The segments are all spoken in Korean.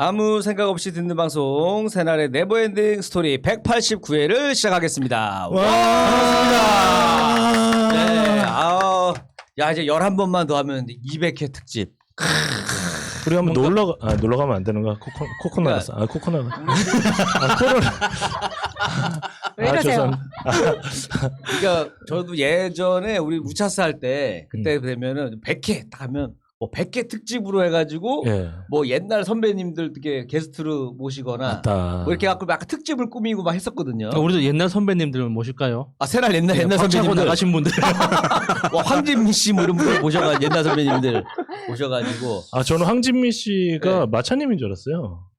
아무 생각 없이 듣는 방송 새날의 네버엔딩 스토리 189회를 시작하겠습니다. 와, 반갑습니다. 네, 야 이제 11번만 더 하면 200회 특집. 우리 한번 놀러 가면 안 되는가? 코코넛. 코코넛. 코로나. 왜 이러세요? 그러니까 저도 예전에 우리 우차스 할 때 그때 되면은 100회 딱 하면 뭐 100회 특집으로 해가지고 예. 뭐 옛날 선배님들 이렇게 게스트로 모시거나 맞다. 뭐 이렇게 갖고 막 특집을 꾸미고 막 했었거든요. 우리도 옛날 선배님들 모실까요? 아 새날 옛날 차고 선배님들 나가신 분들. 뭐 황진미 씨 뭐 이런 분들 모셔가 옛날 선배님들 모셔가지고 저는 황진미 씨가 네. 마차님인 줄 알았어요.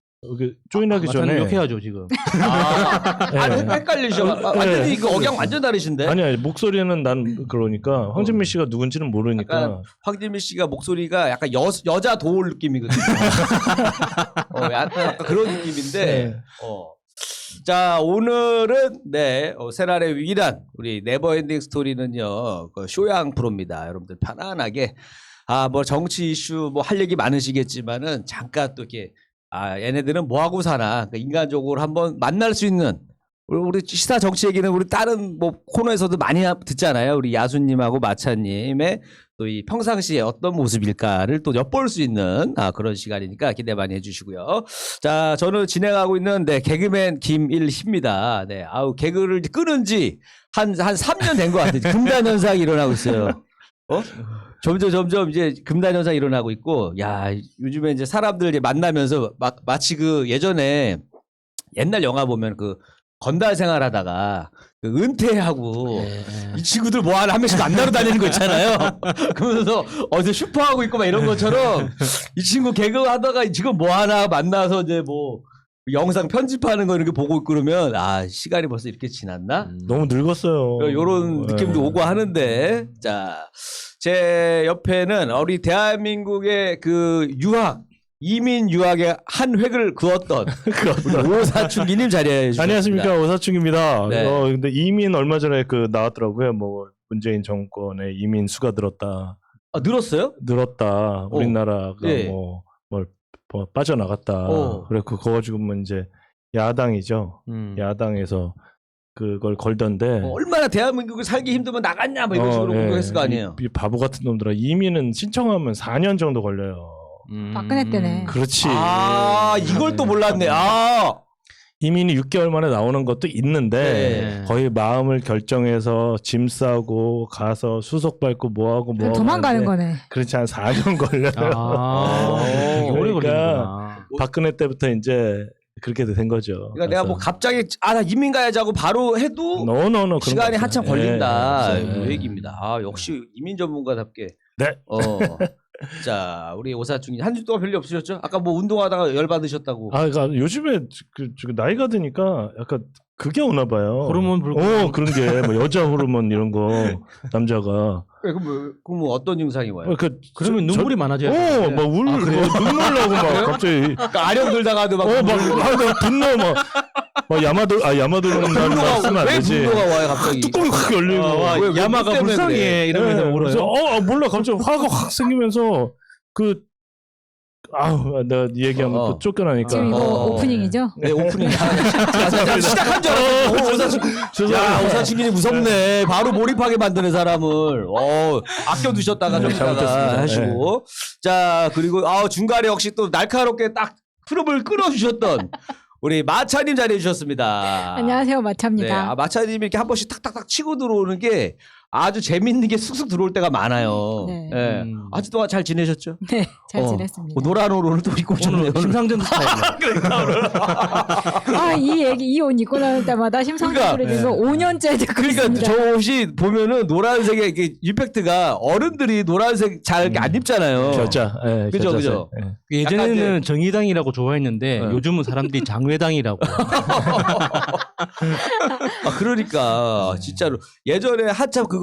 조인하기 전에. 이렇게 해야죠 지금. 아니 헷갈리셔. 완전히 그 억양 완전 다르신데. 아니 목소리는 난 그러니까 황진미 씨가 누군지는 모르니까. 약간 황진미 씨가 목소리가 약간 여자 도울 느낌이거든요. 약간 그런 느낌인데. 네. 자 오늘은 새날의 위일한 우리 네버엔딩 스토리는요 그 쇼양 프로입니다. 여러분들 편안하게 뭐 정치 이슈 뭐 할 얘기 많으시겠지만은 잠깐 또 이렇게 얘네들은 뭐 하고 사나 인간적으로 한번 만날 수 있는 우리 시사 정치 얘기는 우리 다른 뭐 코너에서도 많이 듣잖아요. 우리 야수님하고 마차님의 또 이 평상시에 어떤 모습일까를 또 엿볼 수 있는 그런 시간이니까 기대 많이 해주시고요. 자, 저는 진행하고 있는 개그맨 김일희입니다. 네, 개그를 끊은 지 한 3년 된 것 같아요. 금단 현상이 일어나고 있어요. 점점 이제 금단 현상이 일어나고 있고, 야, 요즘에 이제 사람들 이제 만나면서 마치 그 예전에 옛날 영화 보면 그 건달 생활하다가 그 은퇴하고 이 친구들 뭐 하나 한 명씩 만나러 다니는 거 있잖아요. 그러면서 어디서 슈퍼하고 있고 막 이런 것처럼 이 친구 개그 하다가 지금 뭐 하나 만나서 이제 뭐 영상 편집하는 거 이렇게 보고 있고 그러면 시간이 벌써 이렇게 지났나? 너무 늙었어요. 요런 느낌도 네. 오고 하는데 자, 제 옆에는 우리 대한민국의 그 이민 유학의 한 획을 그었던 우리 오사춘기님 자리해 주셨습니다. 안녕하십니까, 오사충입니다. 네. 근데 이민 얼마 전에 나왔더라고요. 뭐 문재인 정권의 이민 수가 늘었다. 늘었어요? 늘었다. 우리나라가 예. 뭐 빠져나갔다. 그래 그거 가지고 뭐 이제 야당이죠. 야당에서 그걸 걸던데. 얼마나 대한민국에 살기 힘들면 나갔냐 뭐 이런 식으로 공격했을 거 아니에요. 이 바보 같은 놈들아. 이민은 신청하면 4년 정도 걸려요. 박근혜 때네. 그렇지. 이걸 또 몰랐네. 이민이 6개월 만에 나오는 것도 있는데 네. 거의 마음을 결정해서 짐 싸고 가서 수속 밟고 뭐하고 도망가는 거네. 그렇지 한 4년 걸려요. 오래 그러니까 걸리는구나. 박근혜 때부터 이제 그렇게 된 거죠. 그러니까 내가 뭐 갑자기 나 이민 가야지 하고 바로 해도 노 시간이 한참 걸린다. 예, 이 얘기입니다. 역시 이민 전문가답게. 네. 자, 우리 오사충이 한 주 동안 별일 없으셨죠? 아까 뭐 운동하다가 열 받으셨다고. 그러니까 요즘에 나이가 드니까 약간 그게 오나 봐요. 호르몬 불고. 그런 게 뭐 여자 호르몬 이런 거 남자가. 그럼 뭐 어떤 증상이 와요? 그러면 눈물이 많아져요. 눈물 나고 막 갑자기. 그러니까 아령 들다가도 막 분노 막 야마도는 말 쓰면 안 왜 되지. 분노가 와요 갑자기? 뚜껑이 확 열리고. 왜 야마가 때문에 불쌍해 그래? 이러면서 그래서 울어요. 몰라 갑자기 화가 확 생기면서 내가 이 얘기하면 또 쫓겨나니까. 지금 이거 오프닝이죠? 네, 오프닝. 시작한 줄 알았어. 야, 오사친이 무섭네. 바로 몰입하게 만드는 사람을. 아껴두셨다가 좀 이따가 잘못했습니다. 하시고. 자, 그리고 중간에 역시 또 날카롭게 딱 흐름을 끌어주셨던 우리 마차님 자리해 주셨습니다. 안녕하세요, 네, 마차입니다. 마차님이 이렇게 한 번씩 탁탁탁 치고 들어오는 게 아주 재밌는 게 쑥쑥 들어올 때가 많아요. 네. 예. 아직도 잘 지내셨죠? 네, 잘 지냈습니다. 노란 옷을 또 입고 오셨네요. 오늘 심상정 스타일이야. 이 옷 입고 나올 때마다 심상정을 지금 5년째 듣고 그러니까 있습니다. 저 옷이 보면은 노란색의 이게 임팩트가 어른들이 노란색 잘 이렇게 안 입잖아요. 겨자. 그죠, 겨자색. 그죠. 예. 예전에는 정의당이라고 좋아했는데 네. 요즘은 사람들이 장외당이라고. 그러니까 진짜로 예전에 한참 그거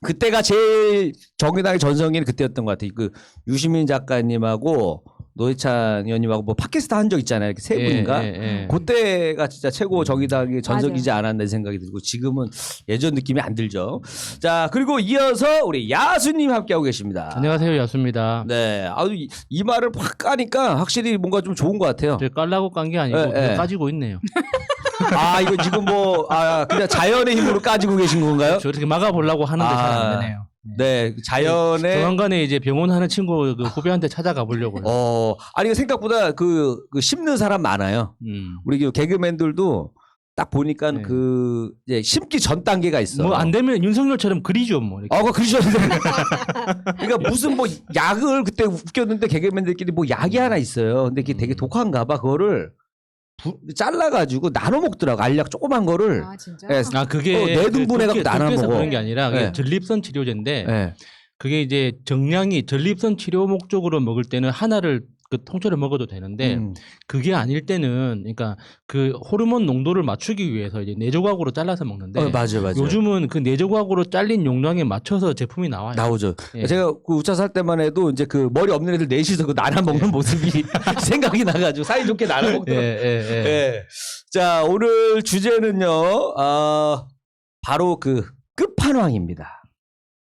그때가 제일 정의당의 전성기는 그때였던 것 같아요. 그 유시민 작가님하고 노회찬 의원님하고 뭐 팟캐스트 한 적 있잖아요. 이렇게 세 분인가. 그때가 진짜 최고 정의당의 전성기지 않았나 생각이 들고 지금은 예전 느낌이 안 들죠. 자, 그리고 이어서 우리 야수님 함께하고 계십니다. 안녕하세요, 야수입니다. 네, 아주 이 말을 확 까니까 확실히 뭔가 좀 좋은 것 같아요. 저 깔라고 깐 게 아니고 네. 까지고 있네요. 아, 이거 지금 뭐 그냥 자연의 힘으로 까지고 계신 건가요? 저 이렇게 막아보려고 하는데 잘 안 되네요. 네, 자연의 조만간에 이제 병원 하는 친구 그 후배한테 찾아가 보려고요. 아니 생각보다 그 심는 사람 많아요. 우리 그 개그맨들도 딱 보니까 네. 그 이제 심기 전 단계가 있어. 뭐 안 되면 윤석열처럼 그리죠, 뭐. 이렇게. 그거 그러셨는데. 그러니까 무슨 뭐 약을 그때 웃겼는데 개그맨들끼리 뭐 약이 하나 있어요. 근데 그게 되게 독한가 봐. 그거를 잘라가지고 나눠 먹더라고. 알약 조그만 거를. 아 진짜? 네. 그게 네 등분해갖고 나눠 독해서 먹어. 그런 게 아니라 그게 네. 전립선 치료제인데 네. 그게 이제 정량이 전립선 치료 목적으로 먹을 때는 하나를 그 통째로 먹어도 되는데 그게 아닐 때는 그러니까 그 호르몬 농도를 맞추기 위해서 이제 네 조각으로 잘라서 먹는데 맞아요. 요즘은 그 네 조각으로 잘린 용량에 맞춰서 제품이 나와요. 나오죠. 예. 제가 그 우차사 할 때만 해도 이제 그 머리 없는 애들 넷이서 그 나눠 먹는 모습이 생각이 나가지고 사이좋게 나눠 먹더라고요. 예. 자, 오늘 주제는요, 바로 그 끝판왕입니다.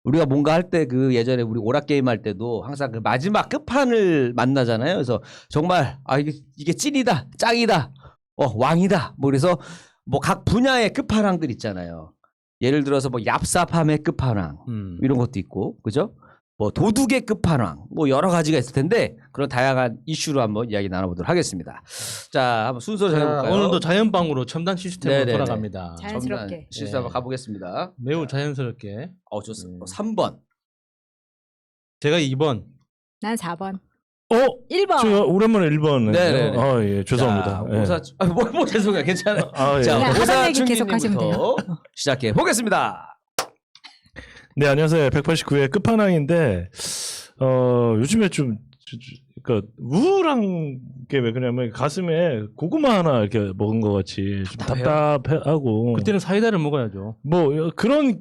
우리가 뭔가 할 때 그 예전에 우리 오락게임 할 때도 항상 그 마지막 끝판을 만나잖아요. 그래서 정말, 이게 찐이다, 짱이다, 왕이다. 뭐 그래서 뭐 각 분야의 끝판왕들 있잖아요. 예를 들어서 뭐 얍삽함의 끝판왕, 이런 것도 있고, 그죠? 뭐 도둑의 끝판왕, 뭐 여러 가지가 있을 텐데 그런 다양한 이슈로 한번 이야기 나눠보도록 하겠습니다. 자, 한번 순서 정해볼까요? 오늘도 자연방으로 첨단 시스템으로 네네네. 돌아갑니다. 자연스럽게. 시스템 한번 가보겠습니다. 매우 자연스럽게. 좋습니다. 3번. 제가 2번. 난 4번. 1번. 제가 오랜만에 1번. 네네네. 예, 죄송합니다. 자, 뭐 죄송해요. 괜찮아요. 예. 자, 그냥 하던 얘기 계속 오사춘기님부터 시작해 보겠습니다. 네, 안녕하세요. 189회 끝판왕인데, 요즘에 좀, 그러니까 우울한 게 왜 그러냐면 가슴에 고구마 하나 이렇게 먹은 것 같이 좀 답답하고. 그때는 사이다를 먹어야죠. 뭐, 그런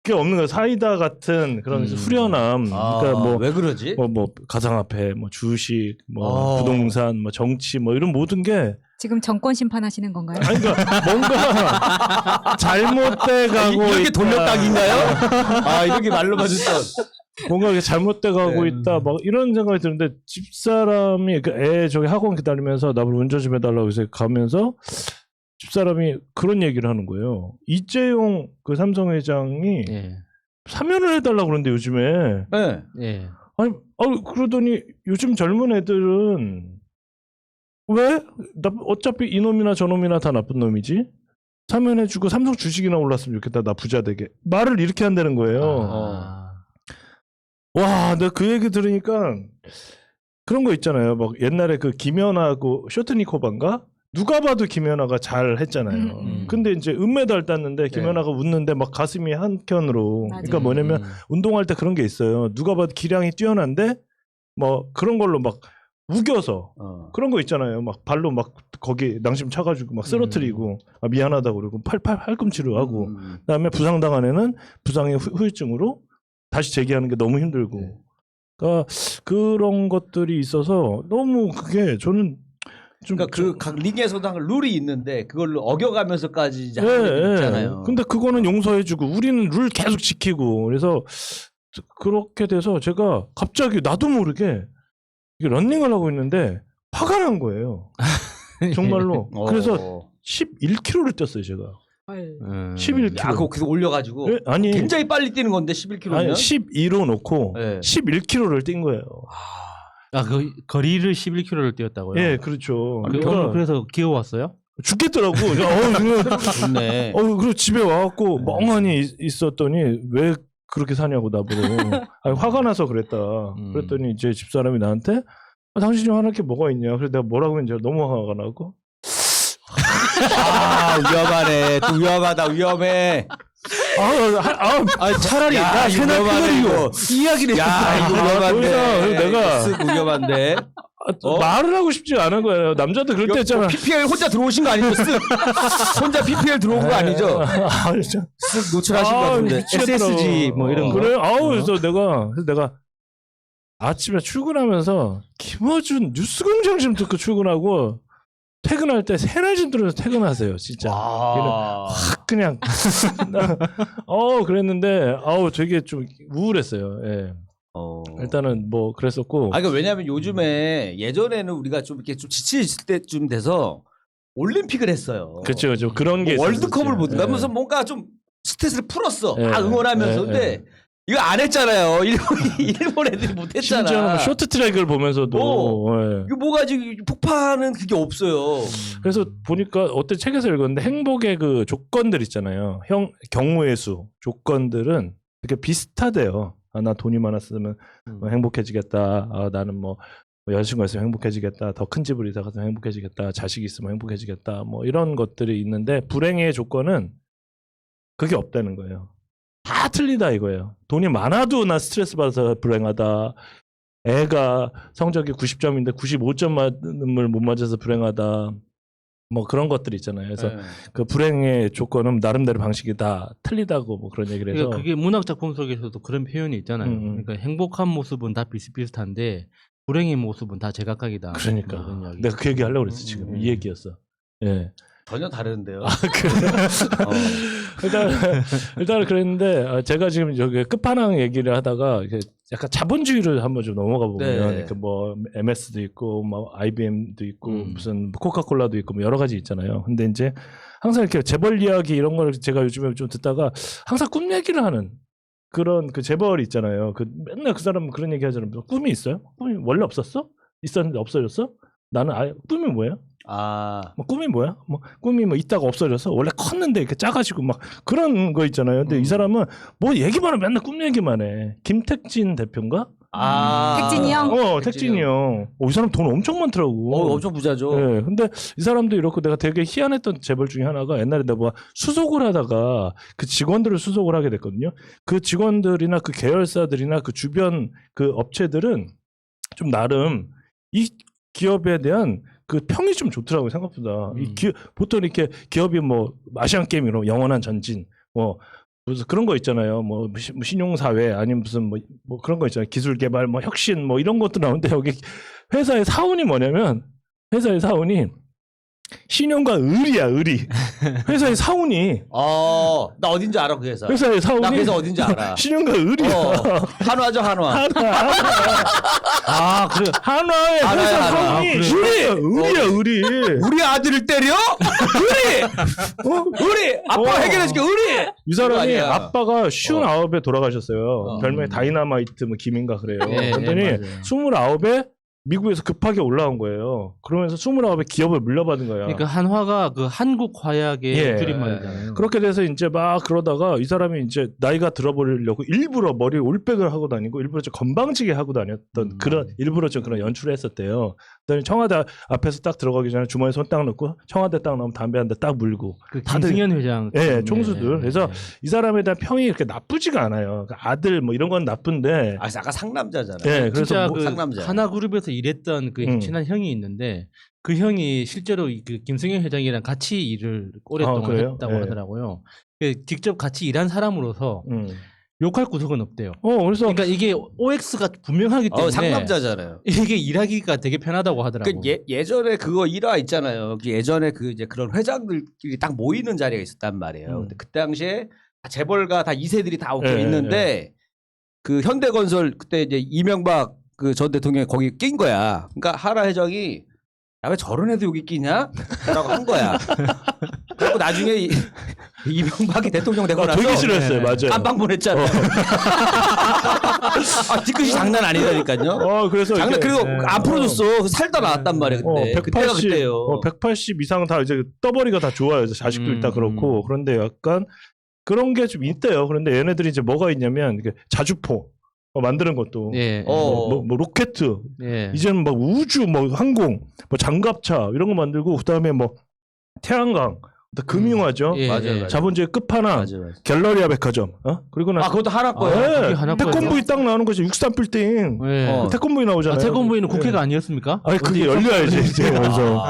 게 없는 거예요. 사이다 같은 그런 후련함. 그러니까 뭐, 왜 그러지? 뭐 가상화폐, 뭐 주식, 뭐 부동산, 뭐 정치, 뭐 이런 모든 게 지금 정권 심판하시는 건가요? 아니 그러니까 뭔가 잘못돼 가고 이렇게 있다. 돌려딱인가요? 이렇게 말로만 듣던. 뭔가 이렇게 잘못돼 가고 네. 있다. 막 이런 생각이 드는데 집사람이 그 애 저기 학원 기다리면서 나를 운전 좀 해달라고 해서 가면서 집사람이 그런 얘기를 하는 거예요. 이재용 그 삼성 회장이 사면을 해달라고 그러는데 요즘에 네. 아니 그러더니 요즘 젊은 애들은 왜? 어차피 이놈이나 저놈이나 다 나쁜 놈이지. 사면해주고 삼성 주식이나 올랐으면 좋겠다. 나 부자 되게. 말을 이렇게 한다는 거예요. 와, 내가 그 얘기 들으니까 그런 거 있잖아요. 막 옛날에 그 김연아하고 쇼트니코반가? 누가 봐도 김연아가 잘 했잖아요. 근데 이제 은메달 땄는데 김연아가 웃는데 막 가슴이 한켠으로. 맞아요. 그러니까 뭐냐면 운동할 때 그런 게 있어요. 누가 봐도 기량이 뛰어난데 뭐 그런 걸로 막 우겨서 그런 거 있잖아요. 막 발로 막 거기 낭심 차가지고 막 쓰러뜨리고 미안하다고 그러고 팔꿈치로 하고 그다음에 부상당한 애는 부상의 후유증으로 다시 재기하는 게 너무 힘들고 그러니까 그런 것들이 있어서 너무 그게 저는 좀 그러니까 그 각 링에서도 항상 룰이 있는데 그걸 어겨가면서까지 이제 하는 게 있잖아요. 근데 그거는 용서해주고 우리는 룰 계속 지키고 그래서 그렇게 돼서 제가 갑자기 나도 모르게 러닝을 하고 있는데 화가 난 거예요. 정말로. 그래서 11km를 뛰었어요, 제가. 11km. 그거 계속 올려가지고. 네? 아니. 굉장히 빨리 뛰는 건데 11km면. 아니 12로 놓고 11km를 뛴 거예요. 그 거리를 11km를 뛰었다고요? 예, 그렇죠. 오늘 그래서 기어왔어요? 죽겠더라고. 좋네. 그리고 집에 와갖고 멍하니 있었더니 왜 그렇게 사냐고 나보고. 화가 나서 그랬다. 그랬더니 이제 집사람이 나한테 당신이 화날 게 뭐가 있냐. 그래서 내가 뭐라고 했는지 너무 화가 나고. 위험하네. 또 위험하다. 위험해. 차라리 나 위험하네 이거. 이야기를 이거 위험한데. 내가 위험한데. 말을 하고 싶지 않은 거예요. 남자도 그럴 때 있잖아. PPL 혼자 들어오신 거 아니죠? 혼자 PPL 들어온 거 아니죠? 쓱 노출하신 거 같은데. SSG 뭐 이런 거. 그래? 그래서 내가 아침에 출근하면서 김어준 뉴스공장 좀 듣고 출근하고 퇴근할 때 새날진 들으면서 퇴근하세요. 진짜. 확 그냥 그랬는데 되게 좀 우울했어요. 예. 일단은 뭐 그랬었고. 그러니까 왜냐하면 요즘에 예전에는 우리가 좀 이렇게 좀 지쳐 있을 때쯤 돼서 올림픽을 했어요. 그렇죠, 그렇죠. 그런 게 월드컵을 있었지. 보든가 하면서 뭔가 좀 스트레스를 풀었어. 예. 응원하면서. 예. 근데 이거 안 했잖아요. 일본 애들이 못했잖아. 심지어 쇼트트랙을 보면서도. 예. 이거 뭐가 지금 폭파하는 그게 없어요. 그래서 보니까 어때 책에서 읽었는데 행복의 그 조건들 있잖아요. 경우의 수 조건들은 되게 비슷하대요. 나 돈이 많았으면 행복해지겠다. 나는 뭐 여자친구가 있으면 행복해지겠다. 더 큰 집을 이사 가서 행복해지겠다. 자식이 있으면 행복해지겠다. 뭐 이런 것들이 있는데 불행의 조건은 그게 없다는 거예요. 다 틀리다 이거예요. 돈이 많아도 나 스트레스 받아서 불행하다. 애가 성적이 90점인데 95점을 못 맞아서 불행하다. 뭐 그런 것들 있잖아요. 그래서 그 불행의 조건은 나름대로 방식이 다 틀리다고 뭐 그런 얘기를 해서. 그러니까 그게 문학 작품 속에서도 그런 표현이 있잖아요. 그러니까 행복한 모습은 다 비슷비슷한데 불행의 모습은 다 제각각이다. 그러니까 이런 이야기. 내가 그 얘기 하려고 그랬어 지금. 이 얘기였어. 예. 전혀 다른데요. 일단 그랬는데 제가 지금 여기 끝판왕 얘기를 하다가 약간 자본주의를 한번 좀 넘어가 보면 네. 뭐 MS도 있고 뭐 IBM도 있고 무슨 코카콜라도 있고 뭐 여러 가지 있잖아요. 근데 이제 항상 이렇게 재벌 이야기 이런 걸 제가 요즘에 좀 듣다가 항상 꿈 얘기를 하는 그런 그 재벌 있잖아요. 그 맨날 그 사람은 그런 얘기 하잖아요. 꿈이 있어요? 꿈이 원래 없었어? 있었는데 없어졌어? 나는 꿈이 뭐예요? 뭐 꿈이 뭐야? 뭐 꿈이 뭐 있다가 없어져서 원래 컸는데 이렇게 작아지고 막 그런 거 있잖아요. 근데 이 사람은 뭐 얘기만 해 맨날 꿈 얘기만 해. 김택진 대표인가? 택진이 형? 택진이 형. 이 사람 돈 엄청 많더라고. 엄청 부자죠. 네, 근데 이 사람도 이렇고 내가 되게 희한했던 재벌 중에 하나가 옛날에 내가 뭐 수속을 하다가 그 직원들을 수속을 하게 됐거든요. 그 직원들이나 그 계열사들이나 그 주변 그 업체들은 좀 나름 이 기업에 대한 그 평이 좀 좋더라고요, 생각보다. 보통 이렇게 기업이 뭐 아시안 게임으로 영원한 전진, 뭐 무슨 그런 거 있잖아요. 뭐 신용사회 아니면 무슨 뭐 그런 거 있잖아요. 기술개발, 뭐 혁신, 뭐 이런 것도 나오는데 여기 회사의 사원이 뭐냐면 회사의 사원이 신용과 의리야, 의리. 회사의 사원이. 나 어딘지 알아, 그 회사. 회사의 사원이. 나 그 회사 어딘지 알아. 신용과 의리야. 한화죠, 한화. 그래. 한화의 회사 사원이. 의리야, 의리. 우리 아들을 때려? 의리! 아빠 해결해줄게, 의리! 이 사람이 아니야. 아빠가 59에 돌아가셨어요. 별명이 다이나마이트 뭐 김인가 그래요. 네, 그랬더니 맞아요. 29에 미국에서 급하게 올라온 거예요. 그러면서 29에 기업을 물려받은 거야. 그러니까 한화가 그 한국 화약의 예. 줄임말이잖아요. 그렇게 돼서 이제 막 그러다가 이 사람이 이제 나이가 들어버리려고 일부러 머리에 올백을 하고 다니고 일부러 좀 건방지게 하고 다녔던 그런 일부러 좀 그런 연출을 했었대요. 그다음에 청와대 앞에서 딱 들어가기 전에 주머니에 손 딱 넣고 청와대 딱 나오면 담배 한 대 딱 물고 그 다들 김승현 회장. 예, 총수들. 그래서 이 사람에 대한 평이 그렇게 나쁘지가 않아요. 그러니까 아들 뭐 이런 건 나쁜데. 아까 상남자잖아. 예, 그래서 진짜 뭐 그 상남자. 하나그룹에서 일했던 그 친한 형이 있는데 그 형이 실제로 그 김승현 회장이랑 같이 일을 오랫동안 그래요? 했다고 예. 하더라고요. 직접 같이 일한 사람으로서 욕할 구석은 없대요. 그래서 그러니까 이게 OX가 분명하기 때문에 상남자잖아요. 이게 일하기가 되게 편하다고 하더라고요. 예전에 그거 일화 있잖아요. 예전에 그 이제 그런 회장들끼리 딱 모이는 자리가 있었단 말이에요. 근데 그 당시에 재벌가 다 2세들이 다 오고 있는데 그 현대건설 그때 이제 이명박 그 전 대통령이 거기 낀 거야. 그러니까 하나 회장이 야, 왜 저런 애도 여기 끼냐? 라고 한 거야. 그리고 나중에 이명박이 대통령 되고 나서 되게 싫어했어요. 맞아요. 깜빵 보냈잖아요. 뒤끝이 장난 아니라니까요. 그래서 장난 그리고 안 풀어줬어. 살다 나왔단 말이야 그때. 180, 그때가 그때요. 180 이상 다 이제 떠버리가 다 좋아요. 자식들 다 그렇고. 그런데 약간 그런 게 좀 있대요. 그런데 얘네들이 이제 뭐가 있냐면 자주포 만드는 것도 예. 뭐 로켓 예. 이제는 막 우주 뭐 항공 뭐 장갑차 이런 거 만들고 그다음에 뭐 태양광 금융화죠. 예, 맞아요, 예. 맞아요. 자본주의 끝판왕. 맞아요. 갤러리아 백화점. 그리고 나 그것도 하나 거예요. 그게 하나 거예요? 태권브이 딱 나오는 거죠. 63빌딩. 예. 태권브이 나오잖아요. 태권부인은 예. 국회가 아니었습니까? 아니 그게 열려야지 이제 그래서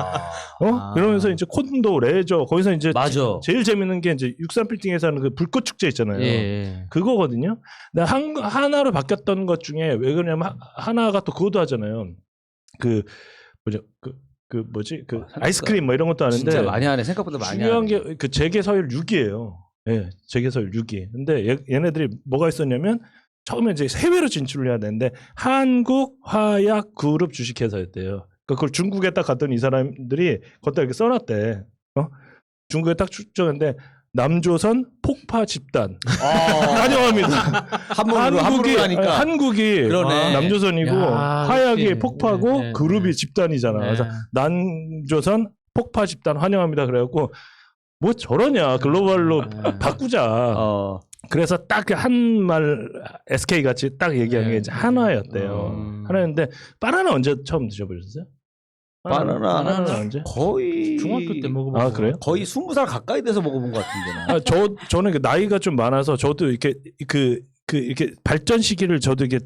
아. 그러면서 이제 콘도 레저 거기서 이제 맞아. 제일 재밌는 게 이제 63빌딩에서 하는 그 불꽃 축제 있잖아요. 예. 그거거든요. 근데 하나로 바뀌었던 것 중에 왜 그러냐면 하나가 또 그것도 하잖아요. 그 뭐죠? 그 뭐지? 그 아이스크림 뭐 이런 것도 하는데 진짜 많이 하네. 생각보다 많이 중요한 하네. 게 그 재계 서열 6위예요. 예, 재계 서열 6위. 근데 얘네들이 뭐가 있었냐면 처음에 이제 해외로 진출을 해야 되는데 한국 화약 그룹 주식회사였대요. 그러니까 그걸 중국에 딱 갔더니 이 사람들이 거기다 이렇게 써놨대. 중국에 딱 출정했는데 남조선 폭파 집단 환영합니다. 한국으로 하니까. 한국이 그러네. 남조선이고 야, 화약이 역시. 폭파고 네, 그룹이 네. 집단이잖아. 그래서 예. 남조선 폭파 집단 환영합니다. 그래갖고 뭐 저러냐 글로벌로 네. 바꾸자. 그래서 딱 한 말 SK 같이 딱 얘기한 게 네. 이제 한화였대요. 하나였는데 바나나 언제 처음 드셔보셨어요? 바나나는 언제? 거의 중학교 때 먹어본 아 그래요? 거의 20살 가까이 돼서 먹어본 것 같은데. 나. 저는 그 나이가 좀 많아서 저도 이렇게 이렇게 발전 시기를 저도 이렇게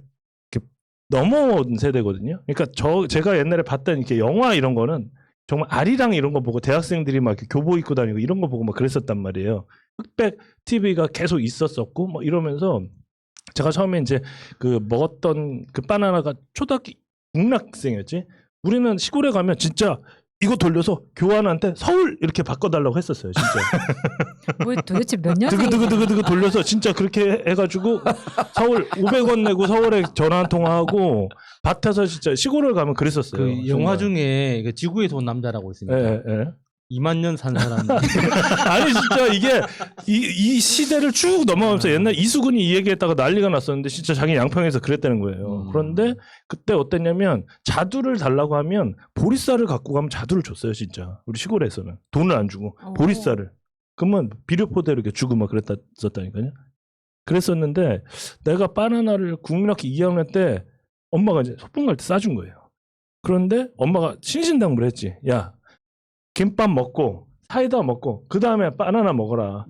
넘어온 세대거든요. 그러니까 제가 옛날에 봤던 이렇게 영화 이런 거는 정말 아리랑 이런 거 보고 대학생들이 막 이렇게 교복 입고 다니고 이런 거 보고 막 그랬었단 말이에요. 흑백 TV가 계속 있었었고 뭐 이러면서 제가 처음에 이제 그 먹었던 그 바나나가 초등학교 6학생이었지. 우리는 시골에 가면 진짜 이거 돌려서 교환한테 서울 이렇게 바꿔달라고 했었어요, 진짜. 뭐 도대체 몇 년? 드그드그드그 돌려서 진짜 그렇게 해가지고 서울 500원 내고 서울에 전화 한 통화하고 밭에서 진짜 시골을 가면 그랬었어요. 그 영화 정말. 중에 그 지구에서 온 남자라고 있습니다. 예, 예. 2만 년 산 사람. 아니 진짜 이게 이 시대를 쭉 넘어가면서 옛날 이수근이 이 얘기했다가 난리가 났었는데 진짜 자기 양평에서 그랬다는 거예요. 그런데 그때 어땠냐면 자두를 달라고 하면 보리쌀을 갖고 가면 자두를 줬어요, 진짜. 우리 시골에서는 돈을 안 주고 보리쌀을. 그러면 비료포대로 이렇게 주고 막 그랬었다니까요. 그랬었는데 내가 바나나를 국민학교 2학년 때 엄마가 이제 소풍 갈 때 싸준 거예요. 그런데 엄마가 신신당부를 했지. 야, 김밥 먹고 사이다 먹고 그 다음에 바나나 먹어라.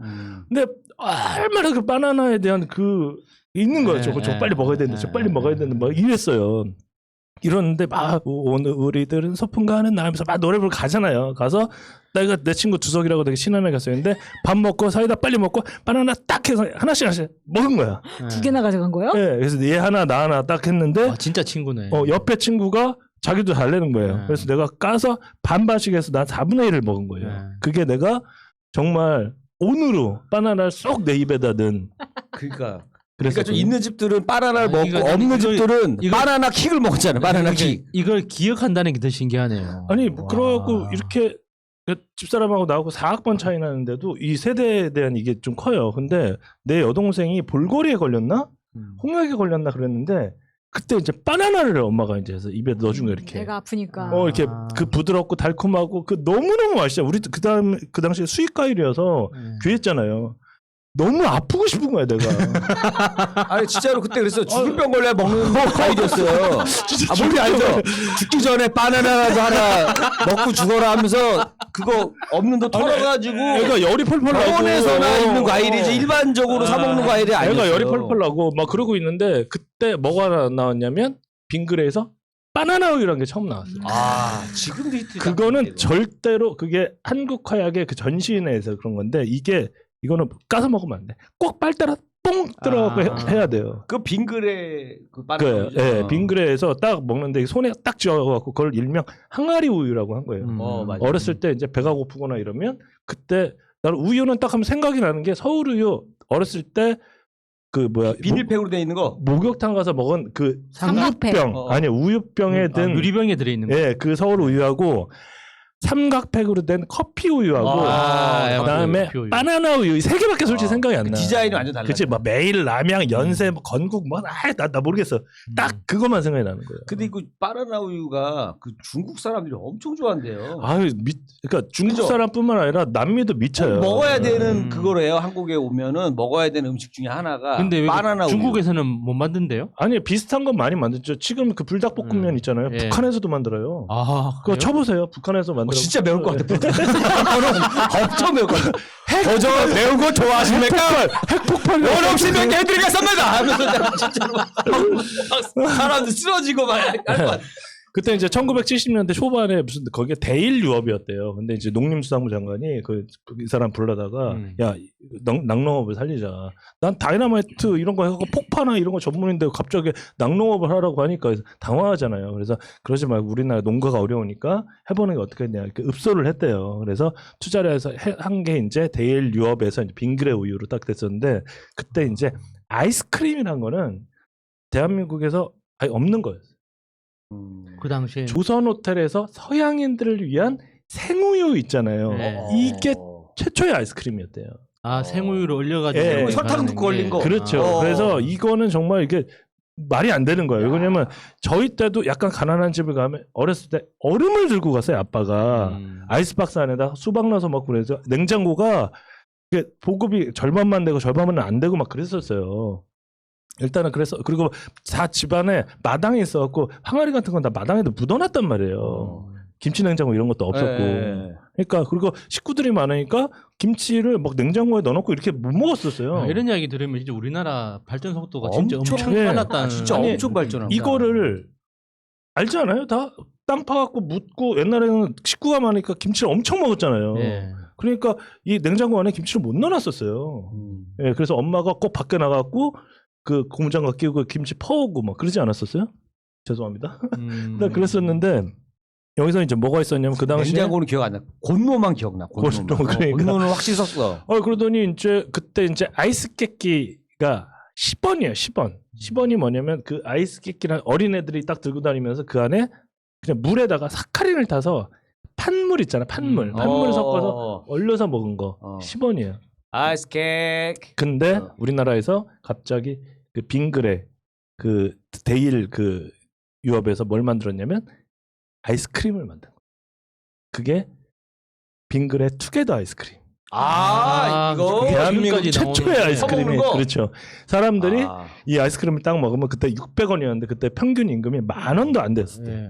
근데 얼마나 그 바나나에 대한 그 있는 거예요. 저거 빨리 먹어야 되는데, 저 빨리 먹어야 되는데 막 이랬어요. 이러는데 막 오늘 우리들은 소풍 가는 날 하면서 막 노래 부르고 가잖아요. 가서 내가 내 친구 주석이라고 되게 친한 애가 있어요. 근데 밥 먹고 사이다 빨리 먹고 바나나 딱 해서 하나씩 먹은 거야. 두 개나 가져간 거예요? 네, 그래서 얘 하나 나 하나 딱 했는데 아, 진짜 친구네. 옆에 친구가 자기도 달래는 거예요. 그래서 내가 까서 반반씩 해서 난 4분의 1을 먹은 거예요. 그게 내가 정말 온으로 바나나를 쏙 내 입에다 넣은. 그러니까 그랬었거든요. 좀 있는 집들은 바나나를 먹고 이거- 없는 이거- 집들은 이거- 바나나 킥을 먹잖아요. 바나나 킥. 이걸 기억한다는 게 더 신기하네요. 아니 와. 그러고 이렇게 집사람하고 나하고 4학번 차이 나는데도 이 세대에 대한 이게 좀 커요. 근데 내 여동생이 볼거리에 걸렸나? 홍역에 걸렸나 그랬는데 그때 이제 바나나를 엄마가 이제 해서 입에 넣어준 거야 이렇게. 내가 아프니까. 이렇게 그 부드럽고 달콤하고 그 너무너무 맛있어. 우리 그 당시에 수익 과일이어서 귀했잖아요. 너무 아프고 싶은 거야 내가. 아니 진짜로 그때 그랬어. 죽을 병 걸려 먹는 과일이었어요. 뭔지 알죠? 죽기 전에 바나나라도 하나 먹고 죽어라 하면서 그거 없는 거 털어가지고 애가 열이 펄펄 나고. 병원에서나 있는 과일이지 일반적으로 사 먹는 과일이 아니었어요. 애가 열이 펄펄 나고 막 그러고 있는데 그때 뭐가 나왔냐면 빙그레에서 바나나 우유라는 게 처음 나왔어요. 아 지금도 히트. 그거는 절대로 그게 한국 화약의 그 전시회에서 그런 건데 이거는 까서 먹으면 안 돼. 꼭 빨대라 뽕 들어가고 해야 돼요. 그 빙그레 그 바나나. 예, 빙그레에서 딱 먹는데 손에 딱 쥐어갖고 그걸 일명 항아리 우유라고 한 거예요. 맞아. 어렸을 때 이제 배가 고프거나 이러면 그때 나는 우유는 딱 하면 생각이 나는 게 서울 우유 어렸을 때 그 뭐야 비닐팩으로 돼 있는 거. 목욕탕 가서 먹은 그 삼각팩. 우유병 아니 우유병에 든 유리병에 들어있는 거. 예, 그 서울 우유하고 삼각팩으로 된 커피 우유하고 그다음에 커피 우유. 바나나 우유 이 세 개밖에 솔직히 생각이 안 나. 디자인이 완전 달라. 그치, 막 매일 라면, 연세, 뭐 건국, 나 모르겠어. 딱 그것만 생각이 나는 거예요. 근데 그 바나나 우유가 그 중국 사람들이 엄청 좋아한대요. 그러니까 중국 그죠? 사람뿐만 아니라 남미도 미쳐요. 먹어야 되는 그거래요. 한국에 오면은 먹어야 되는 음식 중에 하나가 근데 왜 바나나 우유. 중국에서는 못 만든대요? 아니 비슷한 건 많이 만들죠. 지금 그 불닭볶음면 있잖아요. 예. 북한에서도 만들어요. 아, 그거 쳐보세요. 북한에서 만든 진짜 매울 것 같아. 저는 엄청 매울 것 같아. 저 매운 거 좋아하십니까? 핵폭발 원 없이 몇 개 해드리겠습니다. 하면서 진짜로 막 사람들 쓰러지고 막 할 것 같아. 그때 이제 1970년대 초반에 무슨 거기에 대일 유업이었대요. 근데 이제 농림수산부 장관이 이 사람 불러다가 야 낙농업을 살리자. 난 다이너마이트 이런 거 해갖고 폭파나 이런 거 전문인데 갑자기 낙농업을 하라고 하니까 당황하잖아요. 그래서 그러지 말고 우리나라 농가가 어려우니까 해보는 게 어떻겠냐 이렇게 읍소를 했대요. 그래서 투자를 해서 한 게 이제 대일 유업에서 이제 빙그레 우유로 딱 됐었는데 그때 이제 아이스크림이란 거는 대한민국에서 아예 없는 거였어요. 그 당시에 조선 호텔에서 서양인들을 위한 생우유 있잖아요. 네. 이게 최초의 아이스크림이었대요. 생우유를 얼려가지고 예. 설탕 넣고 얼린 거. 그렇죠. 그래서 이거는 정말 이게 말이 안 되는 거예요. 왜냐면 저희 때도 약간 가난한 집을 가면 어렸을 때 얼음을 들고 갔어요. 아빠가 아이스박스 안에다 수박 넣어서 먹고 그래서 냉장고가 이게 보급이 절반만 되고 절반은 안 되고 막 그랬었어요. 일단은 그래서 그리고 다 집안에 마당이 있어갖고 항아리 같은 건 다 마당에도 묻어놨단 말이에요. 김치 냉장고 이런 것도 없었고. 그러니까 그리고 식구들이 많으니까 김치를 막 냉장고에 넣어놓고 이렇게 못 먹었었어요. 이런 이야기 들으면 진짜 우리나라 발전 속도가 진짜 엄청 예. 빨랐다는. 진짜 아니, 엄청 발전한 이거를 알지 않아요? 다 땅 파갖고 묻고 옛날에는 식구가 많으니까 김치를 엄청 먹었잖아요. 예. 그러니까 이 냉장고 안에 김치를 못 넣어놨었어요. 예, 그래서 엄마가 꼭 밖에 나가고 그 고무장갑 끼우고 김치 퍼오고 막 그러지 않았었어요? 죄송합니다. 나 그랬었는데 여기서 이제 뭐가 있었냐면 그 당시에 냉장고는 기억 안 나. 곤노만 기억나. 곤노만. 그러니까. 곤노는 확실히 썼어. 그러더니 이제 그때 이제 아이스 깨끼가 10원이에요. 10원. 10원이 뭐냐면 그 아이스 깨끼랑 어린애들이 딱 들고 다니면서 그 안에 그냥 물에다가 사카린을 타서 판물 있잖아. 판물 섞어서 얼려서 먹은 거 10원이에요. 아이스 케이크. 근데 우리나라에서 갑자기 그 빙그레 그 데일 그 유업에서 뭘 만들었냐면 아이스크림을 만든 거예요. 그게 빙그레 투게더 아이스크림. 이거 대한민국 최초의 아이스크림이 먹는 거? 그렇죠. 사람들이 이 아이스크림을 딱 먹으면 그때 600원이었는데 그때 평균 임금이 10,000원도 안 됐을 때.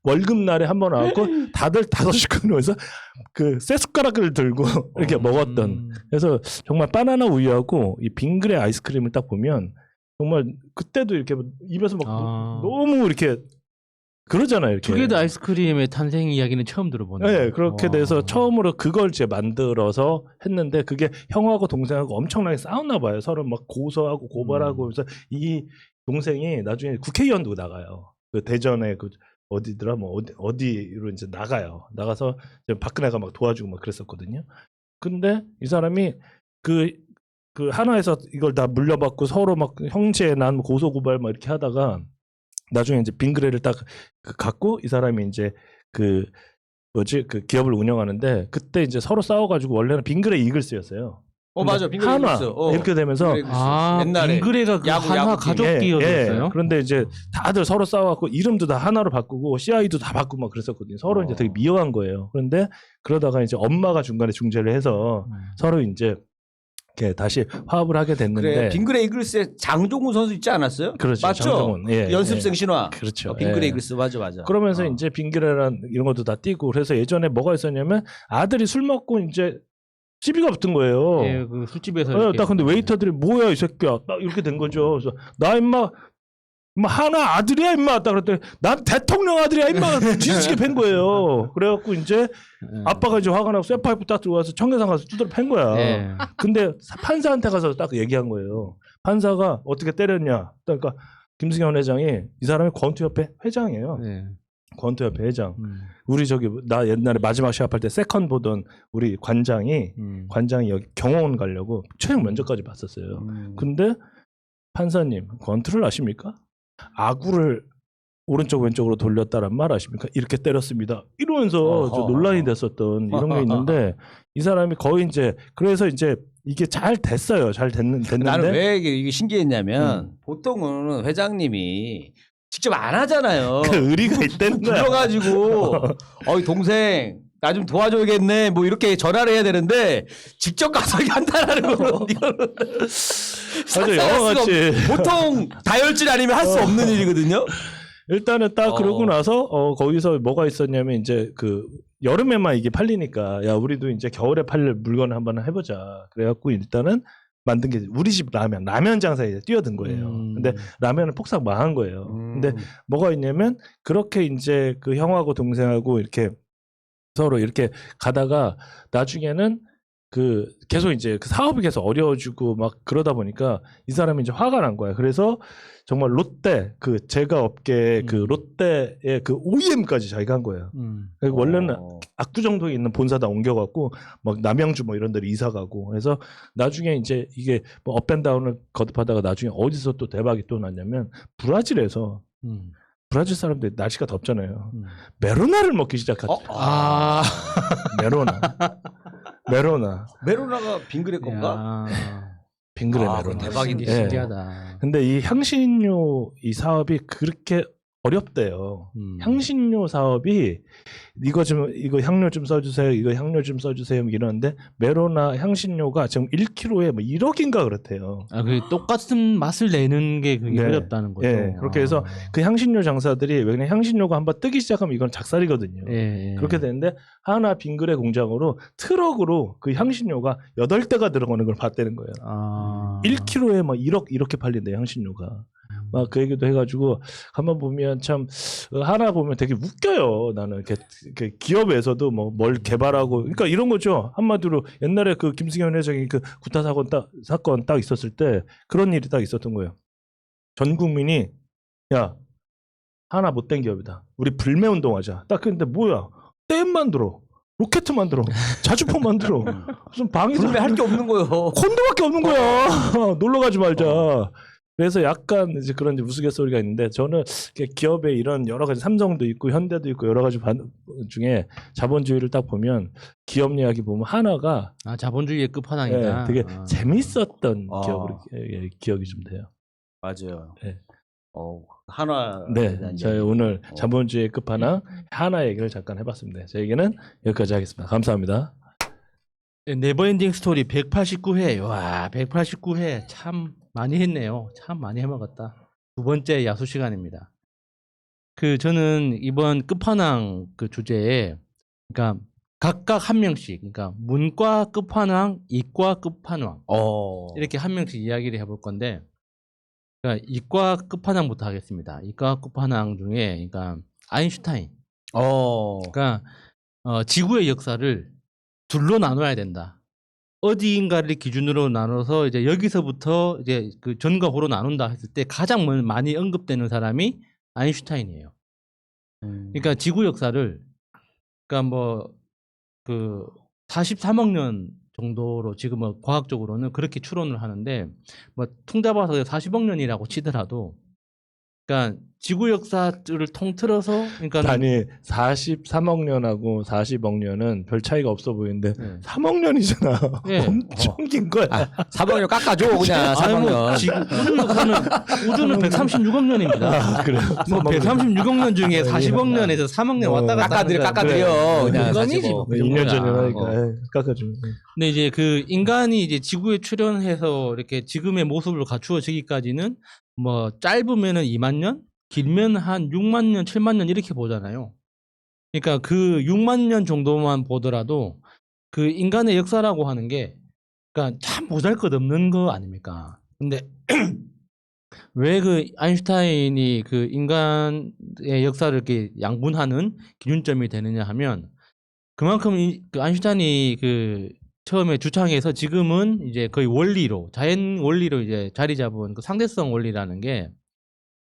월급 날에 한 번 와갖고 다들 5시간 모여서 그 쇠숟가락을 들고 이렇게 먹었던. 그래서 정말 바나나 우유하고 이 빙그레 아이스크림을 딱 보면 정말 그때도 이렇게 입에서 막 너무 이렇게 그러잖아요. 이렇게. 투게더 아이스크림의 탄생 이야기는 처음 들어보네요. 네, 그렇게 돼서 처음으로 그걸 이제 만들어서 했는데 그게 형하고 동생하고 엄청나게 싸웠나 봐요. 서로 막 고소하고 고발하고 그래서 이 동생이 나중에 국회의원도 나가요. 그 대전에 그 어디더라 뭐 어디로 이제 나가서 이제 박근혜가 막 도와주고 막 그랬었거든요. 근데 이 사람이 그 하나에서 이걸 다 물려받고 서로 막 형제 난 고소 고발 막 이렇게 하다가 나중에 이제 빙그레를 딱 갖고 이 사람이 이제 그 기업을 운영하는데 그때 이제 서로 싸워가지고 원래는 빙그레 이글스였어요. 맞아. 빙그레 한화 이글스. 이렇게 되면서 옛날에 빙그레가 그 한화 가족기업이었어요. 그런데 이제 다들 서로 싸워갖고 이름도 다 하나로 바꾸고 CI도 다 바꾸고 막 그랬었거든요. 서로 이제 되게 미워한 거예요. 그런데 그러다가 이제 엄마가 중간에 중재를 해서 서로 이제 이렇게 다시 화합을 하게 됐는데. 그래, 빙그레 이글스에 장종훈 선수 있지 않았어요? 그렇죠. 맞죠? 장종훈. 예, 연습생 신화. 그렇죠. 빙그레 예. 이글스 맞아. 그러면서 이제 빙그레란 이런 것도 다 띄고 그래서 예전에 뭐가 있었냐면 아들이 술 먹고 이제 시비가 붙은 거예요. 예, 그 술집에서. 딱 근데 웨이터들이 뭐야 이 새끼야 딱 이렇게 된 거죠. 그래서 나 임마 하나 아들이야 임마 딱 그랬더니 난 대통령 아들이야 임마 뒤지게 팬 거예요. 그래갖고 이제 아빠가 이제 화가 나고 쇠파이프 딱 들어와서 청계산 가서 두드려 팬 거야. 예. 근데 판사한테 가서 딱 얘기한 거예요. 판사가 어떻게 때렸냐. 그러니까 김승현 회장이 이 사람이 권투협회 회장이에요. 예. 권투협회 회장. 우리 나 옛날에 마지막 시합할 때 세컨 보던 우리 관장이 여기 경호원 가려고 최종 면접까지 봤었어요. 근데 판사님 권투를 아십니까? 아구를 오른쪽 왼쪽으로 돌렸다란 말 아십니까? 이렇게 때렸습니다. 이러면서 좀 논란이 됐었던 이런 게 있는데 이 사람이 거의 이제 그래서 이제 이게 잘 됐어요. 잘 됐는데 나는 왜 이게 신기했냐면 보통은 회장님이 직접 안 하잖아요. 그 의리가 있다는 거야. 불러가지고 동생 나 좀 도와줘야겠네 뭐 이렇게 전화를 해야 되는데 직접 가서 한다라는 거는 이거는 맞아 영화같이 보통 다혈질 아니면 할 수 없는 일이거든요. 일단은 딱 그러고 나서 거기서 뭐가 있었냐면 이제 그 여름에만 이게 팔리니까 야 우리도 이제 겨울에 팔릴 물건을 한번 해보자. 그래갖고 일단은 만든 게 우리 집 라면 장사에 뛰어든 거예요. 근데 라면은 폭삭 망한 거예요. 근데 뭐가 있냐면 그렇게 이제 그 형하고 동생하고 이렇게 서로 이렇게 가다가 나중에는 그 계속 이제 그 사업이 계속 어려워지고 막 그러다 보니까 이 사람이 이제 화가 난 거야. 그래서 정말 롯데 그 제과 업계 그 롯데의 그 OEM까지 자기가 한 거예요. 원래는 압구정동에 있는 본사 다 옮겨갖고 막 남양주 뭐 이런 데로 이사 가고 그래서 나중에 이제 이게 뭐 업앤다운을 거듭하다가 나중에 어디서 또 대박이 또 났냐면 브라질에서 브라질 사람들 날씨가 덥잖아요. 메로나를 먹기 시작했죠. 메로나가 빙그레 건가? 빙그레 아, 메로나. 대박인 게 예. 신기하다. 근데 이 향신료 이 사업이 그렇게 어렵대요. 향신료 사업이 이거 향료 좀 써주세요. 이거 향료 좀 써주세요. 이러는데 메로나 향신료가 지금 1kg에 뭐 1억인가 그렇대요. 아, 그 똑같은 맛을 내는 게 그게 네. 어렵다는 거죠. 예, 그렇게 해서 그 향신료 장사들이 왜냐면 향신료가 한번 뜨기 시작하면 이건 작살이거든요. 예. 그렇게 되는데 하나 빙그레 공장으로 트럭으로 그 향신료가 8대가 들어가는 걸 봤다는 거예요. 1kg에 뭐 1억 이렇게 팔린대요, 향신료가. 막 그 얘기도 해가지고 한번 보면 참 하나 보면 되게 웃겨요. 나는 이렇게 기업에서도 뭐 뭘 개발하고 그러니까 이런 거죠. 한마디로 옛날에 그 김승현 회장이 그 구타 사건 딱 있었을 때 그런 일이 딱 있었던 거예요. 전 국민이 야 하나 못된 기업이다. 우리 불매 운동하자. 딱 그런데 뭐야? 댐 만들어. 로켓 만들어. 자주포 만들어. 무슨 방에서 불매할 게 없는 거요. 콘도밖에 없는 거야. 놀러 가지 말자. 그래서 약간 이제 그런 이제 우스갯소리가 있는데 저는 기업의 이런 여러 가지 삼성도 있고 현대도 있고 여러 가지 중에 자본주의를 딱 보면 기업 이야기 보면 하나가 자본주의의 끝판왕이다. 되게 재밌었던 기억으로 기억이 좀 돼요. 맞아요. 네. 하나. 네, 저희 오늘 자본주의의 끝판왕 하나 얘기를 잠깐 해봤습니다. 제 얘기는 여기까지 하겠습니다. 감사합니다. 네버엔딩 스토리 189회. 와, 189회 참 많이 했네요. 참 많이 해먹었다. 두 번째 야수 시간입니다. 저는 이번 끝판왕 그 주제에, 그러니까 각각 한 명씩, 그러니까 문과 끝판왕, 이과 끝판왕, 이렇게 한 명씩 이야기를 해볼 건데, 그러니까 이과 끝판왕부터 하겠습니다. 이과 끝판왕 중에, 그러니까 아인슈타인, 그러니까 지구의 역사를 둘로 나눠야 된다. 어디인가를 기준으로 나눠서 이제 여기서부터 이제 그 전과 후로 나눈다 했을 때 가장 많이 언급되는 사람이 아인슈타인이에요. 그러니까 지구 역사를 그러니까 뭐 그 43억 년 정도로 지금 뭐 과학적으로는 그렇게 추론을 하는데 뭐 통잡아서 40억 년이라고 치더라도 그러니까 지구 역사를 통틀어서 그러니까 아니 43억 년하고 40억 년은 별 차이가 없어 보이는데 3억 년이잖아. 네. 엄청 긴 거야. 4억 년 깎아줘 그냥 4억 년. 우주 역사는 우주는 136억 년입니다. 그래요. 뭐 136억 년 중에 40억 년에서 3억 년 왔다 갔다 깎아드려 그냥 인간이지. 2년 전이니까 깎아줘. 근데 이제 그 인간이 이제 지구에 출현해서 이렇게 지금의 모습을 갖추어지기까지는 뭐 짧으면은 2만 년, 길면 한 6만 년, 7만 년 이렇게 보잖아요. 그러니까 그 6만 년 정도만 보더라도 그 인간의 역사라고 하는 게 그러니까 참 보잘것없는 거 아닙니까? 근데 왜 그 아인슈타인이 그 인간의 역사를 이렇게 양분하는 기준점이 되느냐 하면 그만큼 그 아인슈타인이 그 처음에 주창해서 지금은 이제 거의 원리로 자연 원리로 이제 자리 잡은 그 상대성 원리라는 게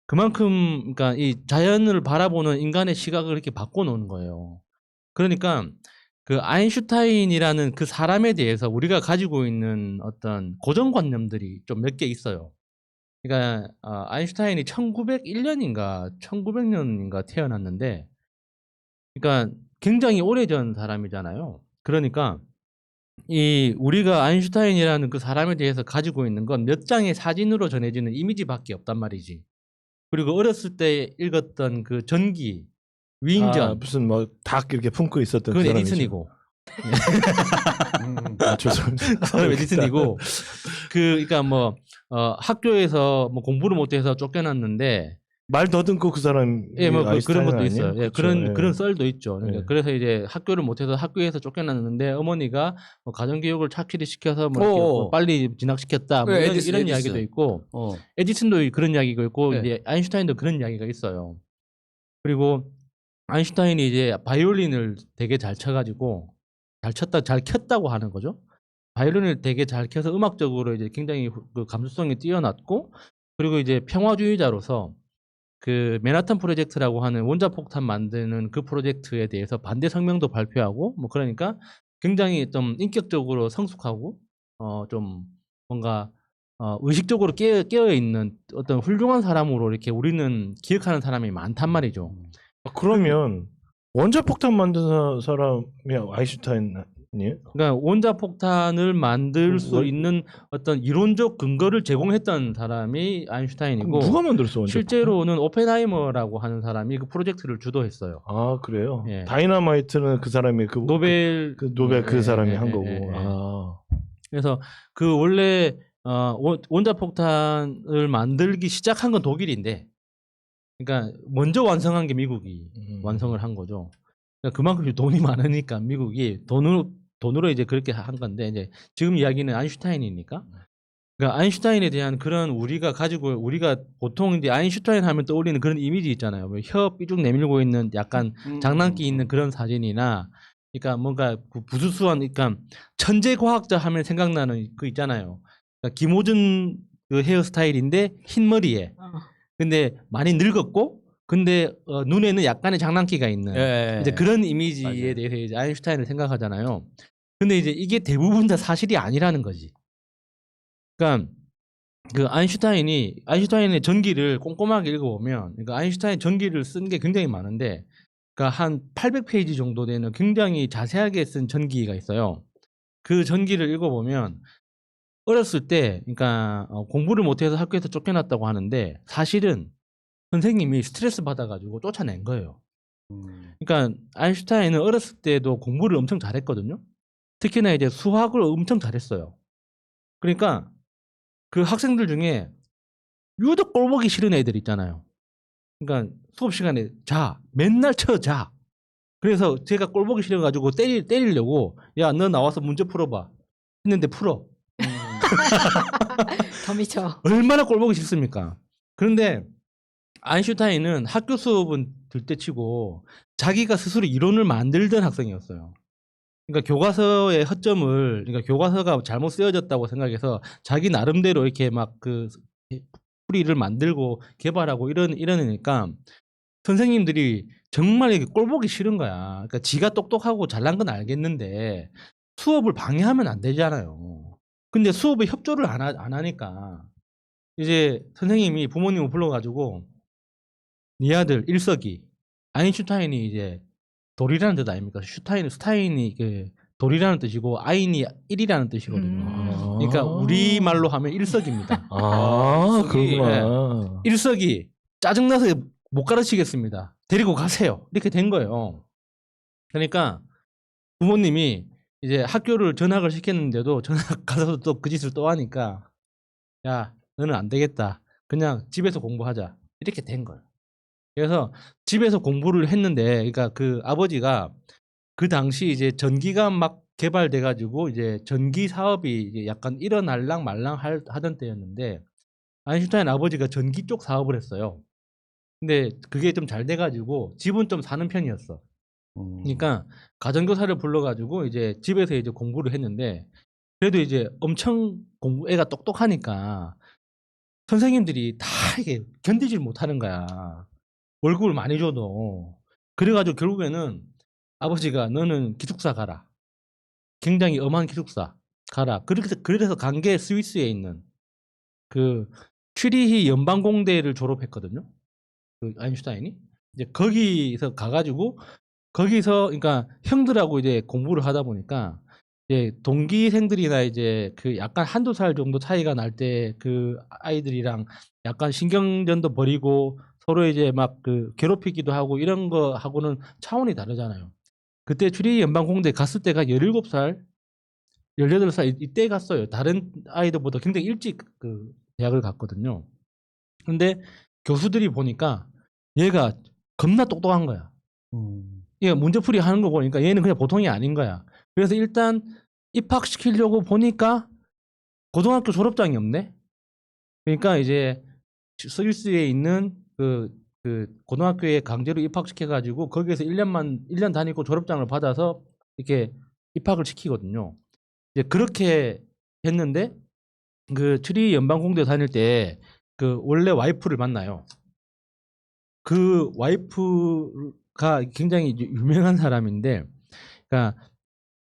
그만큼 그러니까 이 자연을 바라보는 인간의 시각을 이렇게 바꿔놓은 거예요. 그러니까 그 아인슈타인이라는 그 사람에 대해서 우리가 가지고 있는 어떤 고정관념들이 좀 몇 개 있어요. 그러니까 아인슈타인이 1901년인가 1900년인가 태어났는데 그러니까 굉장히 오래전 사람이잖아요. 그러니까 이 우리가 아인슈타인이라는 그 사람에 대해서 가지고 있는 건 몇 장의 사진으로 전해지는 이미지밖에 없단 말이지. 그리고 어렸을 때 읽었던 그 전기 위인전 무슨 뭐 닭 이렇게 품고 있었던 그건 그 에디슨이고. 죄송합니다. 그 사람 에디슨이고. 그러니까 뭐 학교에서 뭐 공부를 못해서 쫓겨났는데 말 더듬고 그 사람 예, 뭐 그런 아인슈타인 것도 아니에요? 있어요. 예, 그렇죠. 예. 그런 썰도 있죠. 그러니까 예. 그래서 이제 학교를 못해서 학교에서 쫓겨났는데 어머니가 뭐 가정교육을 착실히 시켜서 뭐 이렇게 어. 뭐 빨리 진학시켰다. 뭐 그래, 이런, 에디슨, 이런 에디슨. 이야기도 있고 어. 에디슨도 그런 이야기가 있고 네. 이제 아인슈타인도 그런 이야기가 있어요. 그리고 아인슈타인이 이제 바이올린을 되게 잘 쳐가지고 잘 켰다고 하는 거죠. 바이올린을 되게 잘 켜서 음악적으로 이제 굉장히 그 감수성이 뛰어났고 그리고 이제 평화주의자로서 그 맨하탄 프로젝트라고 하는 원자폭탄 만드는 그 프로젝트에 대해서 반대 성명도 발표하고 뭐 그러니까 굉장히 좀 인격적으로 성숙하고 좀 뭔가 의식적으로 깨어 있는 어떤 훌륭한 사람으로 이렇게 우리는 기억하는 사람이 많단 말이죠. 그러면 원자폭탄 만든 사람이 아인슈타인이에요? 그러니까 원자폭탄을 만들 수 원- 있는 어떤 이론적 근거를 제공했던 사람이 아인슈타인이고 그럼 누가 만들었어? 원자폭탄? 실제로는 오펜하이머라고 하는 사람이 그 프로젝트를 주도했어요. 아 그래요? 예. 다이너마이트는 그 사람이 그 노벨 노벨 그 예, 사람이 예, 한 예, 거고. 예, 예. 아. 그래서 그 원래 원자폭탄을 만들기 시작한 건 독일인데, 그러니까 먼저 완성한 게 미국이 완성을 한 거죠. 그러니까 그만큼 돈이 많으니까 미국이 돈으로 이제 그렇게 한 건데 이제 지금 이야기는 아인슈타인이니까. 그러니까 아인슈타인에 대한 그런 우리가 보통 이제 아인슈타인 하면 떠올리는 그런 이미지 있잖아요. 뭐 혀 삐죽 내밀고 있는 약간 장난기 있는 그런 사진이나, 그러니까 뭔가 그 부수수한, 그러니까 천재 과학자 하면 생각나는 그 있잖아요. 그러니까 김호준 그 헤어스타일인데 흰 머리에, 근데 많이 늙었고, 근데 눈에는 약간의 장난기가 있는 예. 이제 그런 이미지에 맞아요. 대해서 이제 아인슈타인을 생각하잖아요. 근데 이제 이게 대부분 다 사실이 아니라는 거지. 그러니까 그 아인슈타인의 전기를 꼼꼼하게 읽어보면, 그러니까 아인슈타인 전기를 쓴 게 굉장히 많은데, 그러니까 한 800페이지 정도 되는 굉장히 자세하게 쓴 전기가 있어요. 그 전기를 읽어보면 어렸을 때, 그러니까 공부를 못해서 학교에서 쫓겨났다고 하는데 사실은 선생님이 스트레스 받아가지고 쫓아낸 거예요. 그러니까 아인슈타인은 어렸을 때도 공부를 엄청 잘했거든요. 특히나 이제 수학을 엄청 잘했어요. 그러니까 그 학생들 중에 유독 꼴보기 싫은 애들 있잖아요. 그러니까 수업 시간에 맨날 자. 그래서 제가 꼴보기 싫어가지고 때리려고, 야, 너 나와서 문제 풀어봐 했는데 풀어. 더 미쳐. 얼마나 꼴보기 싫습니까? 그런데 아인슈타인은 학교 수업은 들때치고 자기가 스스로 이론을 만들던 학생이었어요. 그러니까 교과서의 허점을, 그러니까 교과서가 잘못 쓰여졌다고 생각해서 자기 나름대로 이렇게 막 그 풀이를 만들고 개발하고 이러니까 선생님들이 정말 이게 꼴보기 싫은 거야. 그러니까 지가 똑똑하고 잘난 건 알겠는데 수업을 방해하면 안 되잖아요. 근데 수업에 협조를 안 하니까 이제 선생님이 부모님을 불러가지고, 네 아들 일석이, 아인슈타인이 이제 돌이라는 뜻 아닙니까? 스타인이 그 돌이라는 뜻이고 아인이 1이라는 뜻이거든요. 그러니까 우리말로 하면 일석입니다. 아, 그렇구나. 일석이 짜증나서 못 가르치겠습니다. 데리고 가세요. 이렇게 된 거예요. 그러니까 부모님이 이제 학교를 전학을 시켰는데도 전학 가서 또 그 짓을 또 하니까, 야, 너는 안 되겠다. 그냥 집에서 공부하자. 이렇게 된 거예요. 그래서 집에서 공부를 했는데, 그러니까 그 아버지가 그 당시 이제 전기가 막 개발돼 가지고 이제 전기 사업이 이제 약간 일어날랑 말랑 하던 때였는데, 아인슈타인 아버지가 전기 쪽 사업을 했어요. 근데 그게 좀 잘 돼 가지고 집은 좀 사는 편이었어. 그러니까 가정교사를 불러가지고 이제 집에서 이제 공부를 했는데, 그래도 이제 엄청 애가 똑똑하니까 선생님들이 다 이게 견디질 못하는 거야. 월급을 많이 줘도. 그래가지고 결국에는 아버지가 너는 기숙사 가라. 굉장히 엄한 기숙사 가라. 그래서 간 게 스위스에 있는 그 츄리히 연방공대를 졸업했거든요. 그 아인슈타인이 이제 거기서 가가지고 거기서, 그러니까 형들하고 이제 공부를 하다 보니까 이제 동기생들이나 이제 그 약간 한두 살 정도 차이가 날 때 그 아이들이랑 약간 신경전도 벌이고 서로 이제 막 그 괴롭히기도 하고 이런 거 하고는 차원이 다르잖아요. 그때 츄리히 연방공대 갔을 때가 17살, 18살 이때 갔어요. 다른 아이들보다 굉장히 일찍 그 대학을 갔거든요. 근데 교수들이 보니까 얘가 겁나 똑똑한 거야. 얘가 문제풀이 하는 거 보니까 얘는 그냥 보통이 아닌 거야. 그래서 일단 입학시키려고 보니까 고등학교 졸업장이 없네. 그러니까 이제 스위스에 있는 그 고등학교에 강제로 입학시켜가지고 거기에서 1년 다니고 졸업장을 받아서 이렇게 입학을 시키거든요. 이제 그렇게 했는데 그 추리 연방공대 다닐 때 그 원래 와이프를 만나요. 그 와이프가 굉장히 유명한 사람인데, 그러니까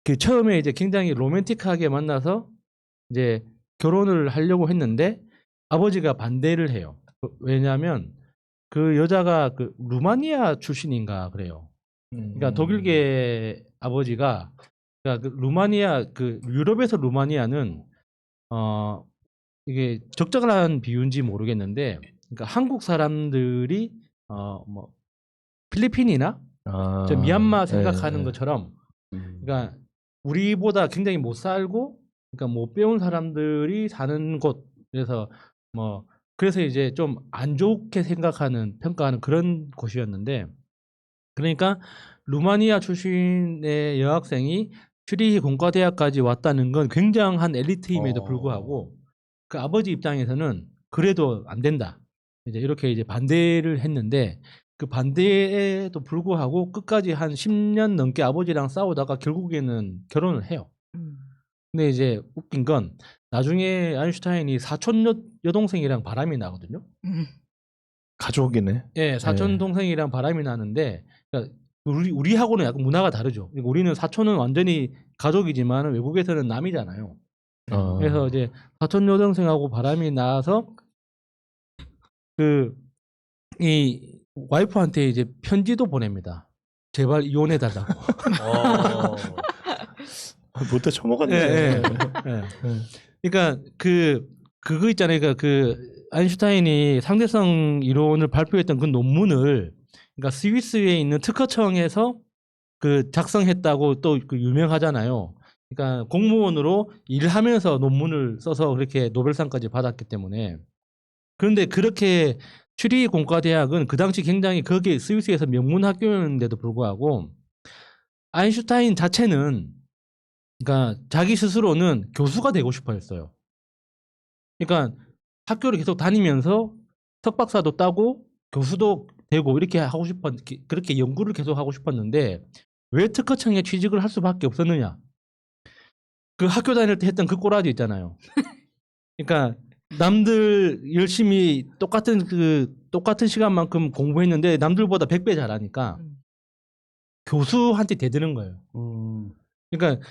그 처음에 이제 굉장히 로맨틱하게 만나서 이제 결혼을 하려고 했는데 아버지가 반대를 해요. 왜냐하면 그 여자가 그 루마니아 출신인가 그래요. 그러니까 독일계 아버지가 그러니까 그 루마니아 그 유럽에서 루마니아는 이게 적절한 비유인지 모르겠는데, 그러니까 한국 사람들이 뭐 필리핀이나 저 미얀마 생각하는 것처럼, 그러니까 우리보다 굉장히 못 살고, 그러니까 못 배운 사람들이 사는 곳, 그래서 뭐 그래서 이제 좀 안 좋게 생각하는 평가하는 그런 곳이었는데, 그러니까 루마니아 출신의 여학생이 슈리히 공과대학까지 왔다는 건 굉장한 엘리트임에도 불구하고 그 아버지 입장에서는 그래도 안 된다. 이제 이렇게 이제 반대를 했는데, 그 반대에도 불구하고 끝까지 한 10년 넘게 아버지랑 싸우다가 결국에는 결혼을 해요. 근데 이제 웃긴 건 나중에 아인슈타인이 사촌 여동생이랑 바람이 나거든요. 가족이네. 예, 사촌 동생이랑 바람이 나는데, 그러니까 우리하고는 약간 문화가 다르죠. 그러니까 우리는 사촌은 완전히 가족이지만 외국에서는 남이잖아요. 그래서 이제 사촌 여동생하고 바람이 나서 그 이 와이프한테 이제 편지도 보냅니다. 제발 이혼해 달라고. 못해 처먹었네. 예. 그러니까 그거 있잖아요. 그러니까 그 아인슈타인이 상대성 이론을 발표했던 그 논문을, 그러니까 스위스에 있는 특허청에서 그 작성했다고 또 그 유명하잖아요. 그러니까 공무원으로 일하면서 논문을 써서 그렇게 노벨상까지 받았기 때문에. 그런데 그렇게 슈리히 공과대학은 그 당시 굉장히 거기에 스위스에서 명문 학교였는데도 불구하고 아인슈타인 자체는, 그러니까 자기 스스로는 교수가 되고 싶어 했어요. 그러니까 학교를 계속 다니면서 석박사도 따고 교수도 되고 이렇게 하고 그렇게 연구를 계속 하고 싶었는데 왜 특허청에 취직을 할 수밖에 없었느냐? 그 학교 다닐 때 했던 그 꼬라지 있잖아요. 그러니까 남들 열심히 똑같은 시간만큼 공부했는데 남들보다 100배 잘하니까 교수한테 대드는 거예요. 그러니까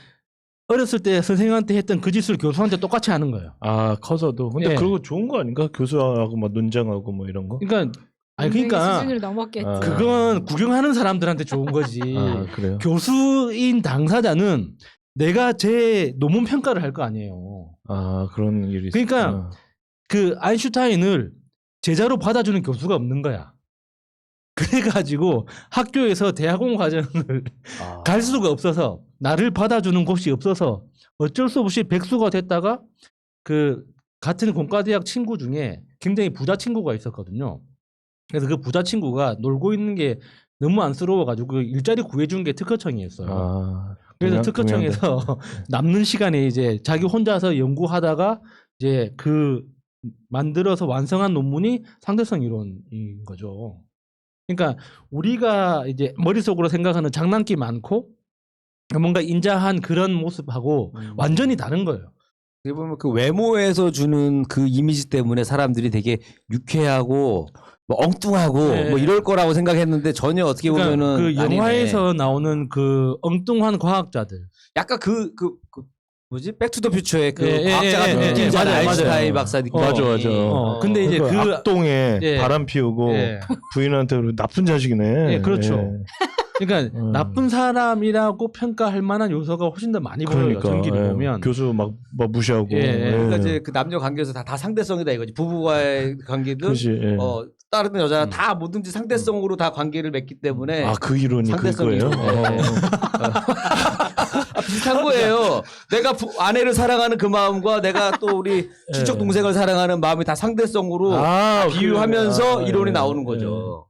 어렸을 때 선생님한테 했던 그 짓을 교수한테 똑같이 하는 거예요. 아, 커서도. 근데 예. 그거 좋은 거 아닌가? 교수하고 막 논쟁하고 뭐 이런 거? 그러니까 그러니까 수준을 넘었겠지. 그건 구경하는 사람들한테 좋은 거지. 아, 그래요? 교수인 당사자는 내가 제 논문 평가를 할 거 아니에요. 아, 그런 일이 그러니까 있었구나. 그 아인슈타인을 제자로 받아주는 교수가 없는 거야. 그래가지고 학교에서 대학원 과정을 갈 수가 없어서, 나를 받아주는 곳이 없어서 어쩔 수 없이 백수가 됐다가 그 같은 공과대학 친구 중에 굉장히 부자 친구가 있었거든요. 그래서 그 부자 친구가 놀고 있는 게 너무 안쓰러워가지고 그 일자리 구해준 게 특허청이었어요. 아, 그래서 특허청에서 남는 시간에 이제 자기 혼자서 연구하다가 이제 그 만들어서 완성한 논문이 상대성 이론인 거죠. 그러니까 우리가 이제 머릿속으로 생각하는 장난기 많고 뭔가 인자한 그런 모습하고 완전히 다른 거예요. 어떻게 보면 그 외모에서 주는 그 이미지 때문에 사람들이 되게 유쾌하고 뭐 엉뚱하고 네. 뭐 이럴 거라고 생각했는데 전혀 어떻게 그러니까 보면은 그 아니네. 영화에서 나오는 그 엉뚱한 과학자들. 약간 그 뭐지? 백투더퓨처의 그 예, 과학자가 예, 예, 느낌이잖아. 맞아요, 아인슈타인 맞아요. 박사 느낌. 맞아. 근데 이제 그 악동에 예. 바람 피우고 예. 부인한테 나쁜 자식이네. 예, 그렇죠. 예. 그러니까 나쁜 사람이라고 평가할 만한 요소가 훨씬 더 많이 보여요. 전기를 예. 보면. 교수 막 무시하고. 예, 예. 그러니까 이제 그 남녀 관계에서 다 상대성이다 이거지. 부부와의 관계든 그렇지. 예. 다른 여자 다 뭐든지 상대성으로 다 관계를 맺기 때문에 아, 그 이론이 상대성이 그거예요? 있네. 비슷한 거예요. 내가 아내를 사랑하는 그 마음과 내가 또 우리 친척 동생을 사랑하는 마음이 다 상대성으로 비유하면서 그래. 이론이 나오는 거죠.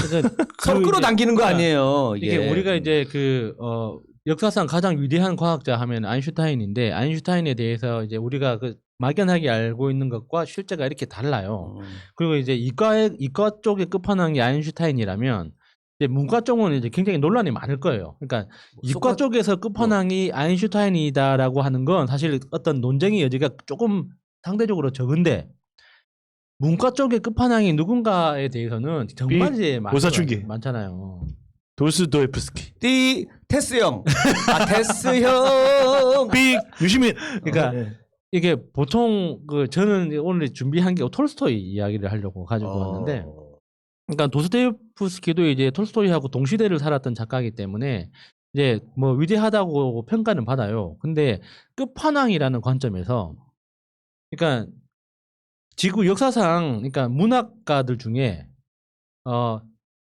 그러니까 서로 끌어당기는 거 아니에요. 이게 우리가 이제 역사상 가장 위대한 과학자 하면 아인슈타인인데 아인슈타인에 대해서 이제 우리가 그 막연하게 알고 있는 것과 실제가 이렇게 달라요. 그리고 이제 이과 쪽의 끝판왕이 아인슈타인이라면 이제 문과 쪽은 이제 굉장히 논란이 많을 거예요. 그러니까 이과 쪽에서 끝판왕이 아인슈타인이다라고 하는 건 사실 어떤 논쟁의 여지가 조금 상대적으로 적은데 문과 쪽의 끝판왕이 누군가에 대해서는 정말 이제 오사춘기. 많잖아요. 도스토옙스키. 테스 형. 테스 형. 삑 유시민. 그러니까 이게 보통 저는 오늘 준비한 게 톨스토이 이야기를 하려고 가지고 왔는데, 그러니까 도스토옙스키도 이제 톨스토이하고 동시대를 살았던 작가이기 때문에 이제 뭐 위대하다고 평가는 받아요. 근데 끝판왕이라는 관점에서, 그러니까 지구 역사상, 그러니까 문학가들 중에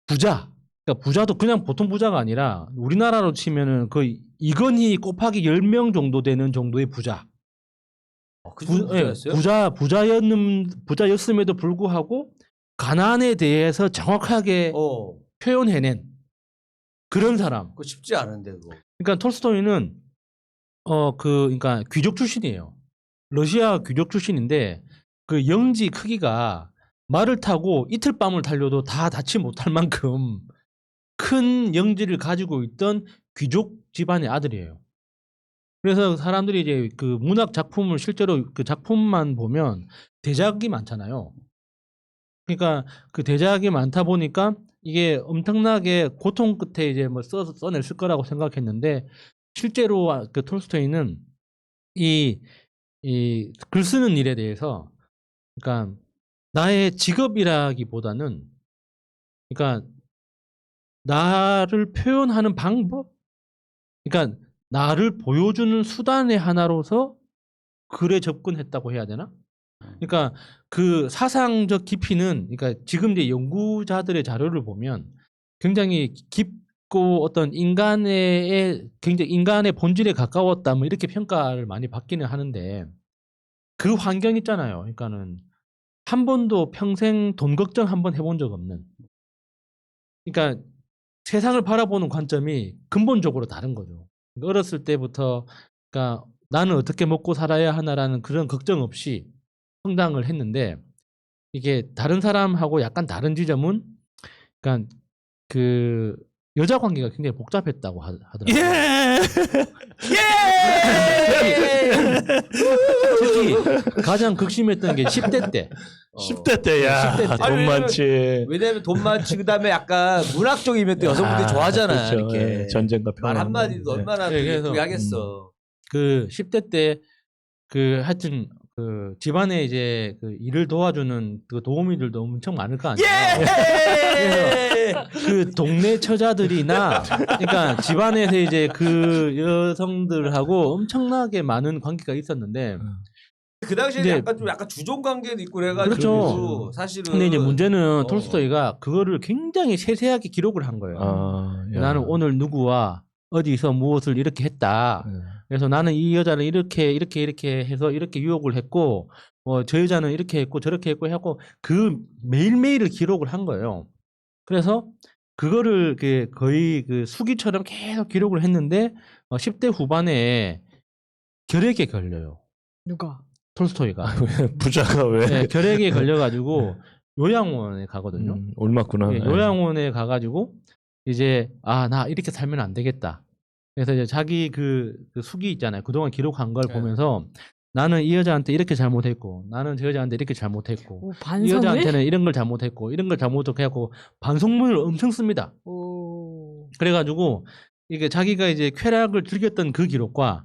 부자, 그러니까 부자도 그냥 보통 부자가 아니라 우리나라로 치면은 거의 이건희 곱하기 10명 정도 되는 정도의 부자. 부자였음에도 불구하고 가난에 대해서 정확하게 표현해낸 그런 사람. 그거 쉽지 않은데 그거. 그러니까 톨스토이는 그러니까 귀족 출신이에요. 러시아 귀족 출신인데 그 영지 크기가 말을 타고 이틀 밤을 달려도 다 닿지 못할 만큼 큰 영지를 가지고 있던 귀족 집안의 아들이에요. 그래서 사람들이 이제 그 문학 작품을 실제로 그 작품만 보면 대작이 많잖아요. 그러니까 그 대작이 많다 보니까 이게 엄청나게 고통 끝에 이제 뭐 써냈을 거라고 생각했는데 실제로 그 톨스토이는 이 글 쓰는 일에 대해서 그러니까 나의 직업이라기보다는 그러니까 나를 표현하는 방법, 그러니까 나를 보여주는 수단의 하나로서 글에 접근했다고 해야 되나? 그러니까 그 사상적 깊이는, 그러니까 지금 이제 연구자들의 자료를 보면 굉장히 깊고 어떤 굉장히 인간의 본질에 가까웠다, 뭐 이렇게 평가를 많이 받기는 하는데 그 환경 있잖아요. 그러니까는 한 번도 평생 돈 걱정 한 번 해본 적 없는. 그러니까 세상을 바라보는 관점이 근본적으로 다른 거죠. 어렸을 때부터 그러니까 나는 어떻게 먹고 살아야 하나라는 그런 걱정 없이 성장을 했는데 이게 다른 사람하고 약간 다른 지점은 그러니까 그 여자 관계가 굉장히 복잡했다고 하더라고요. 특히 가장 극심했던 게 10대 때. 10대 때야. 10대 때. 돈 많지. 왜냐면 돈 많지 그다음에 약간 문학적이면 또 여성분들이 좋아하잖아. 그렇죠. 이렇게 예, 전쟁과 평화. 말 한마디도 얼마나 그래서 그게 하겠어. 그 10대 때 그 하여튼 그 집안에 이제 그 일을 도와주는 그 도우미들도 엄청 많을 거 아니에요. 그래서 그 동네 처자들이나 그러니까 집안에서 이제 그 여성들하고 엄청나게 많은 관계가 있었는데 그 당시에 이제- 약간 주종 관계도 있고 그래가지고 그렇죠. 사실은. 근데 이제 문제는 톨스토이가 그거를 굉장히 세세하게 기록을 한 거예요. 야. 나는 오늘 누구와 어디서 무엇을 이렇게 했다. 그래서 나는 이 여자를 이렇게 해서 이렇게 유혹을 했고, 저 여자는 이렇게 했고 저렇게 했고 하고 그 매일매일을 기록을 한 거예요. 그래서 그거를 거의 그 수기처럼 계속 기록을 했는데 10대 후반에 결핵에 걸려요. 누가? 톨스토이가. 부자가 왜? 네, 결핵에 걸려가지고 요양원에 가거든요. 옮았구나. 예, 요양원에 가가지고 이제 나 이렇게 살면 안 되겠다. 그래서 이제 자기 그 수기 있잖아요. 그동안 기록한 걸 네. 보면서 나는 이 여자한테 이렇게 잘못했고, 나는 저 여자한테 이렇게 잘못했고, 오, 이 반성을? 여자한테는 이런 걸 잘못했고, 이런 걸 잘못했고 반성문을 엄청 씁니다. 오. 그래가지고 이게 자기가 이제 쾌락을 즐겼던 그 기록과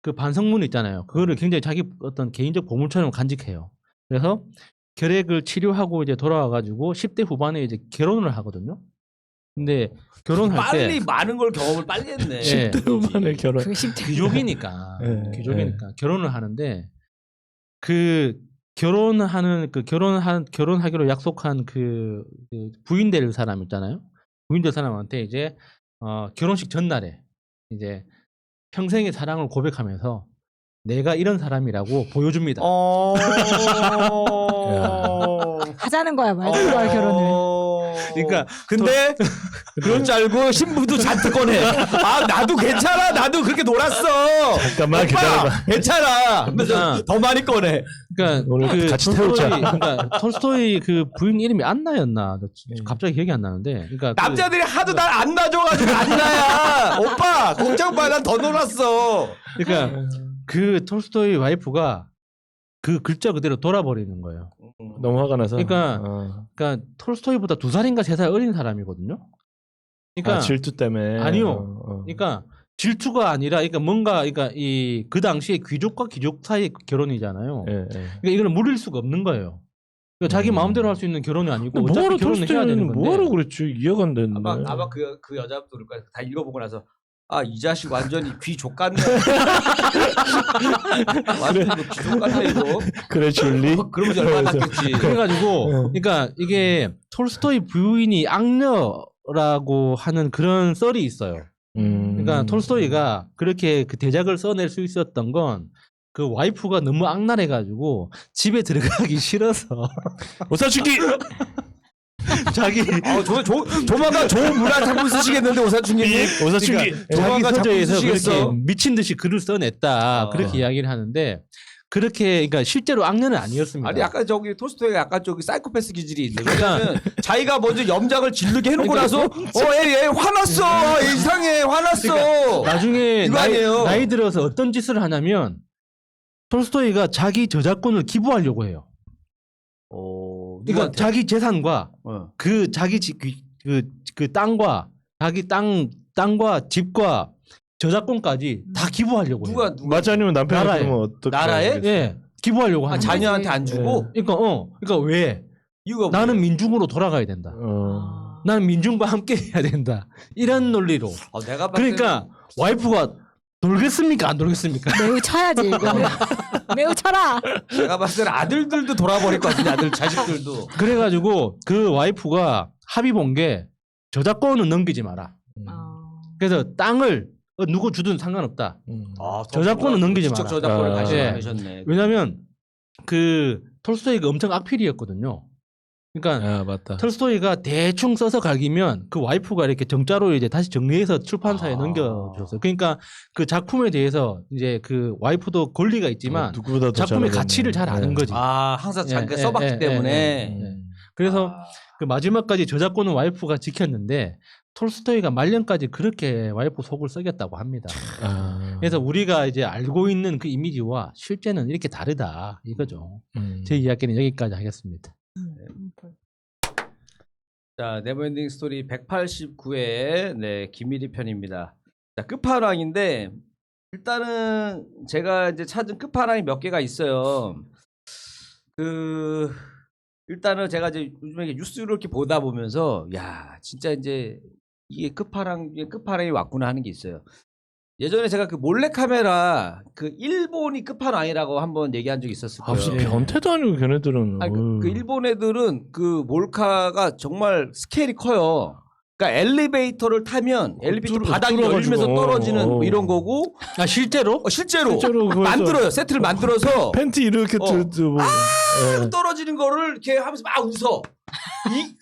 그 반성문 있잖아요. 그거를 굉장히 자기 어떤 개인적 보물처럼 간직해요. 그래서 결핵을 치료하고 이제 돌아와가지고 10대 후반에 이제 결혼을 하거든요. 근데 결혼할 빨리 때 많은 걸 경험을 빨리 했네. 10대 후반에 결혼. 그 10대. 귀족이니까 네, 귀족이니까 결혼을 하는데 그 결혼하기로 약속한 그 부인 될 사람 있잖아요. 부인 될 사람한테 이제 결혼식 전날에 이제 평생의 사랑을 고백하면서 내가 이런 사람이라고 보여줍니다. 하자는 거야 말도 말 결혼을. 그러니까 근데 그럴 줄 알고 신부도 잔뜩 꺼내. 아 나도 괜찮아. 나도 그렇게 놀았어. 잠깐만 기다려봐. 괜찮아. 하면서 더 많이 꺼내. 그러니까 오늘 그 같이 태우자. 그러니까 톨스토이 그 부인 이름이 안나였나? 갑자기 기억이 안 나는데. 그러니까 남자들이 하도 날 안 놔줘가지고 안나야. 오빠 걱정 마. 난 더 놀았어. 그러니까 그 톨스토이 와이프가 그 글자 그대로 돌아버리는 거예요. 너무 화가 나서. 그러니까 톨스토이보다 2살인가 3살 어린 사람이거든요. 그러니까 질투 때문에. 아니요. 그러니까 질투가 아니라 그러니까 뭔가 그러니까 이 그 당시에 귀족과 귀족 사이 결혼이잖아요. 예, 예. 그러니까 이거는 물릴 수가 없는 거예요. 그러니까 자기 마음대로 할 수 있는 결혼이 아니고 어차피 뭐하러 결혼을 해야 되는 톨스토이는 건데. 뭐하러 그랬지? 이해가 안 되는데. 아마 그 여자분도 그럴 거야. 다 읽어보고 나서 아 이 자식 완전히 귀 족같네. 완전히 귀 족같네 이거. 그래 줄리. 그러면서 얼마나 낫겠지. 그래가지고 그러니까 이게 톨스토이 부인이 악녀라고 하는 그런 썰이 있어요. 그러니까 톨스토이가 그렇게 그 대작을 써낼 수 있었던 건 그 와이프가 너무 악랄해가지고 집에 들어가기 싫어서 오사춘기. 자기 조만간 좋은 문화 작품 쓰시겠는데 오사춘기님. 오사춘기. 자기 조만간 작품 서재에서 쓰시겠어. 그렇게 미친 듯이 글을 써냈다 아. 그렇게 이야기를 하는데 그렇게 그러니까 실제로 악녀는 아니었습니다. 아니 약간 저기 톨스토이가 약간 저기 사이코패스 기질이 있는데 왜냐면 자기가 먼저 염장을 지르게 해놓고 나서 얘 화났어. 얘 이상해 화났어. 나중에 이거 아니에요. 나이 들어서 어떤 짓을 하냐면 톨스토이가 자기 저작권을 기부하려고 해요. 그러니까 누구한테? 자기 재산과 그 자기 그 땅과 자기 땅과 집과 저작권까지 다 기부하려고 해요. 누가 맞아 아니면 남편이 나라에. 그러면 어떻게? 나라에? 알겠어? 예, 기부하려고 하는 거예요. 자녀한테 안 주고 그러니까 왜? 이유가 나는 민중으로 돌아가야 된다. 나는 민중과 함께 해야 된다. 이런 논리로. 내가 봤을 그러니까 와이프가 돌겠습니까? 안 돌겠습니까? 매우 쳐야지 이거. 매우 쳐라. 내가 봤을 때 아들들도 돌아버릴 것 같은데 아들 자식들도. 그래가지고 그 와이프가 합의 본 게 저작권은 넘기지 마라. 그래서 땅을 누구 주든 상관없다. 저작권은 넘기지 직접 마라. 저작권을 예. 가셨네. 왜냐하면 그 톨스토이가 엄청 악필이었거든요. 그러니까 아 맞다. 톨스토이가 대충 써서 갈기면 그 와이프가 이렇게 정자로 이제 다시 정리해서 출판사에 넘겨줬어요. 그러니까 그 작품에 대해서 이제 그 와이프도 권리가 있지만 누구보다 더 작품의 잘하겠네. 가치를 잘 아는 거지. 항상 자기가 예, 써봤기 예, 때문에. 예. 그래서 그 마지막까지 저작권은 와이프가 지켰는데 톨스토이가 말년까지 그렇게 와이프 속을 썩였다고 합니다. 그래서 우리가 이제 알고 있는 그 이미지와 실제는 이렇게 다르다 이거죠. 제 이야기는 여기까지 하겠습니다. 자, 네버엔딩 스토리 189회 네, 김일희 편입니다. 자, 끝판왕인데 일단은 제가 이제 찾은 끝판왕이 몇 개가 있어요. 일단은 제가 이제 요즘에 뉴스를 이렇게 보다 보면서 야, 진짜 이제 이게 끝판왕이 왔구나 하는 게 있어요. 예전에 제가 그 몰래카메라 그 일본이 끝판왕이라고 한번 얘기한 적이 있었을 거예요. 무슨 변태도 아니고 걔네들은. 아니, 그 일본 애들은 그 몰카가 정말 스케일이 커요. 그러니까 엘리베이터를 타면 엘리베이터 바닥이 뚫어가지고. 열리면서 떨어지는 뭐 이런 거고. 아 실제로? 실제로 그거에서 만들어요. 세트를 만들어서 팬티 이렇게 들고. 떨어지는 거를 이렇게 하면서 막 웃어.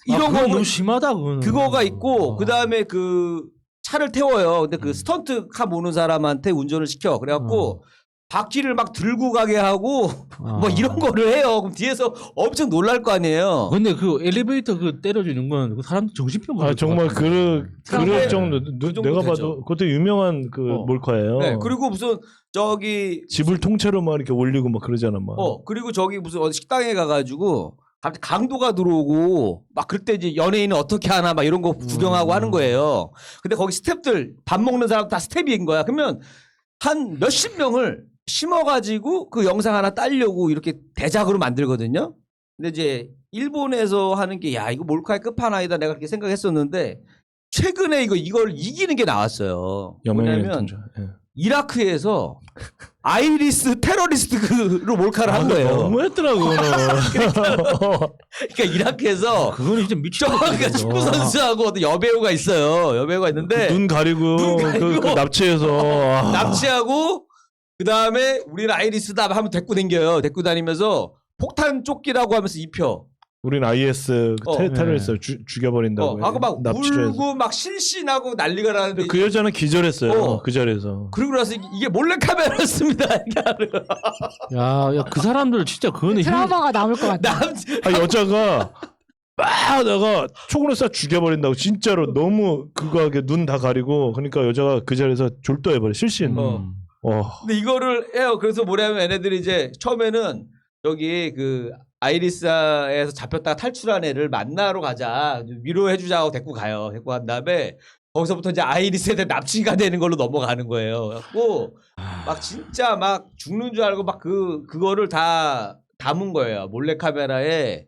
이런 아, 거 너무 심하다 그거는. 그거가 있고 그 다음에 그 차를 태워요. 근데 그 스턴트 카 모는 사람한테 운전을 시켜. 그래갖고 바퀴를 막 들고 가게 하고 뭐 이런 거를 해요. 그럼 뒤에서 엄청 놀랄 거 아니에요. 근데 그 엘리베이터 그 때려주는 건 그 사람 정신병 걸릴 것 정말 같은데. 그럴 정도. 정도 내가 되죠. 봐도 그것도 유명한 그 몰카예요. 네, 그리고 무슨 저기 집을 통째로 막 이렇게 올리고 막 그러잖아 막. 그리고 저기 무슨 어디 식당에 가가지고 갑자기 강도가 들어오고 막 그때 이제 연예인은 어떻게 하나 막 이런 거 구경하고 하는 거예요. 근데 거기 스태프들 밥 먹는 사람 다 스태프인 거야. 그러면 한 몇십 명을 심어가지고 그 영상 하나 따려고 이렇게 대작으로 만들거든요. 근데 이제 일본에서 하는 게 야 이거 몰카의 끝판왕이다 내가 그렇게 생각했었는데 최근에 이걸 이기는 게 나왔어요. 여명의 뭐냐면 통자. 예. 이라크에서 아이리스 테러리스트로 몰카를 한 거예요. 너무했더라고 그거는. 그러니까 이라크에서 그건 진짜 미친 그러니까 축구 선수하고 어떤 여배우가 있어요. 여배우가 있는데 눈 가리고, 그 납치해서 납치하고 그 다음에 우리는 아이리스다 하면 데리고 다녀요. 데리고 다니면서 폭탄 조끼라고 하면서 입혀. 우린 IS 테러리스트 죽여버린다고. 하고 막 납치를 해서. 울고 막 실신하고 난리가 나는데 그 여자는 기절했어요. 그 자리에서. 그러고 나서 이게 몰래 카메라였습니다. 야, 그 사람들 진짜 그거는 트라우마가 남을 것 같아. 여자가 막 하다가 총으로 쏴 죽여버린다고 진짜로 너무 그거하게 눈 다 가리고 그러니까 여자가 그 자리에서 졸도해버려 실신. 근데 이거를 해요. 그래서 뭐냐면 얘네들이 이제 처음에는 여기 그 아이리스에서 잡혔다가 탈출한 애를 만나러 가자. 위로해주자고 데리고 가요. 데리고 간 다음에 거기서부터 이제 아이리스에 대한 납치가 되는 걸로 넘어가는 거예요. 그래갖고 막 진짜 막 죽는 줄 알고 막 그거를 다 담은 거예요. 몰래카메라에.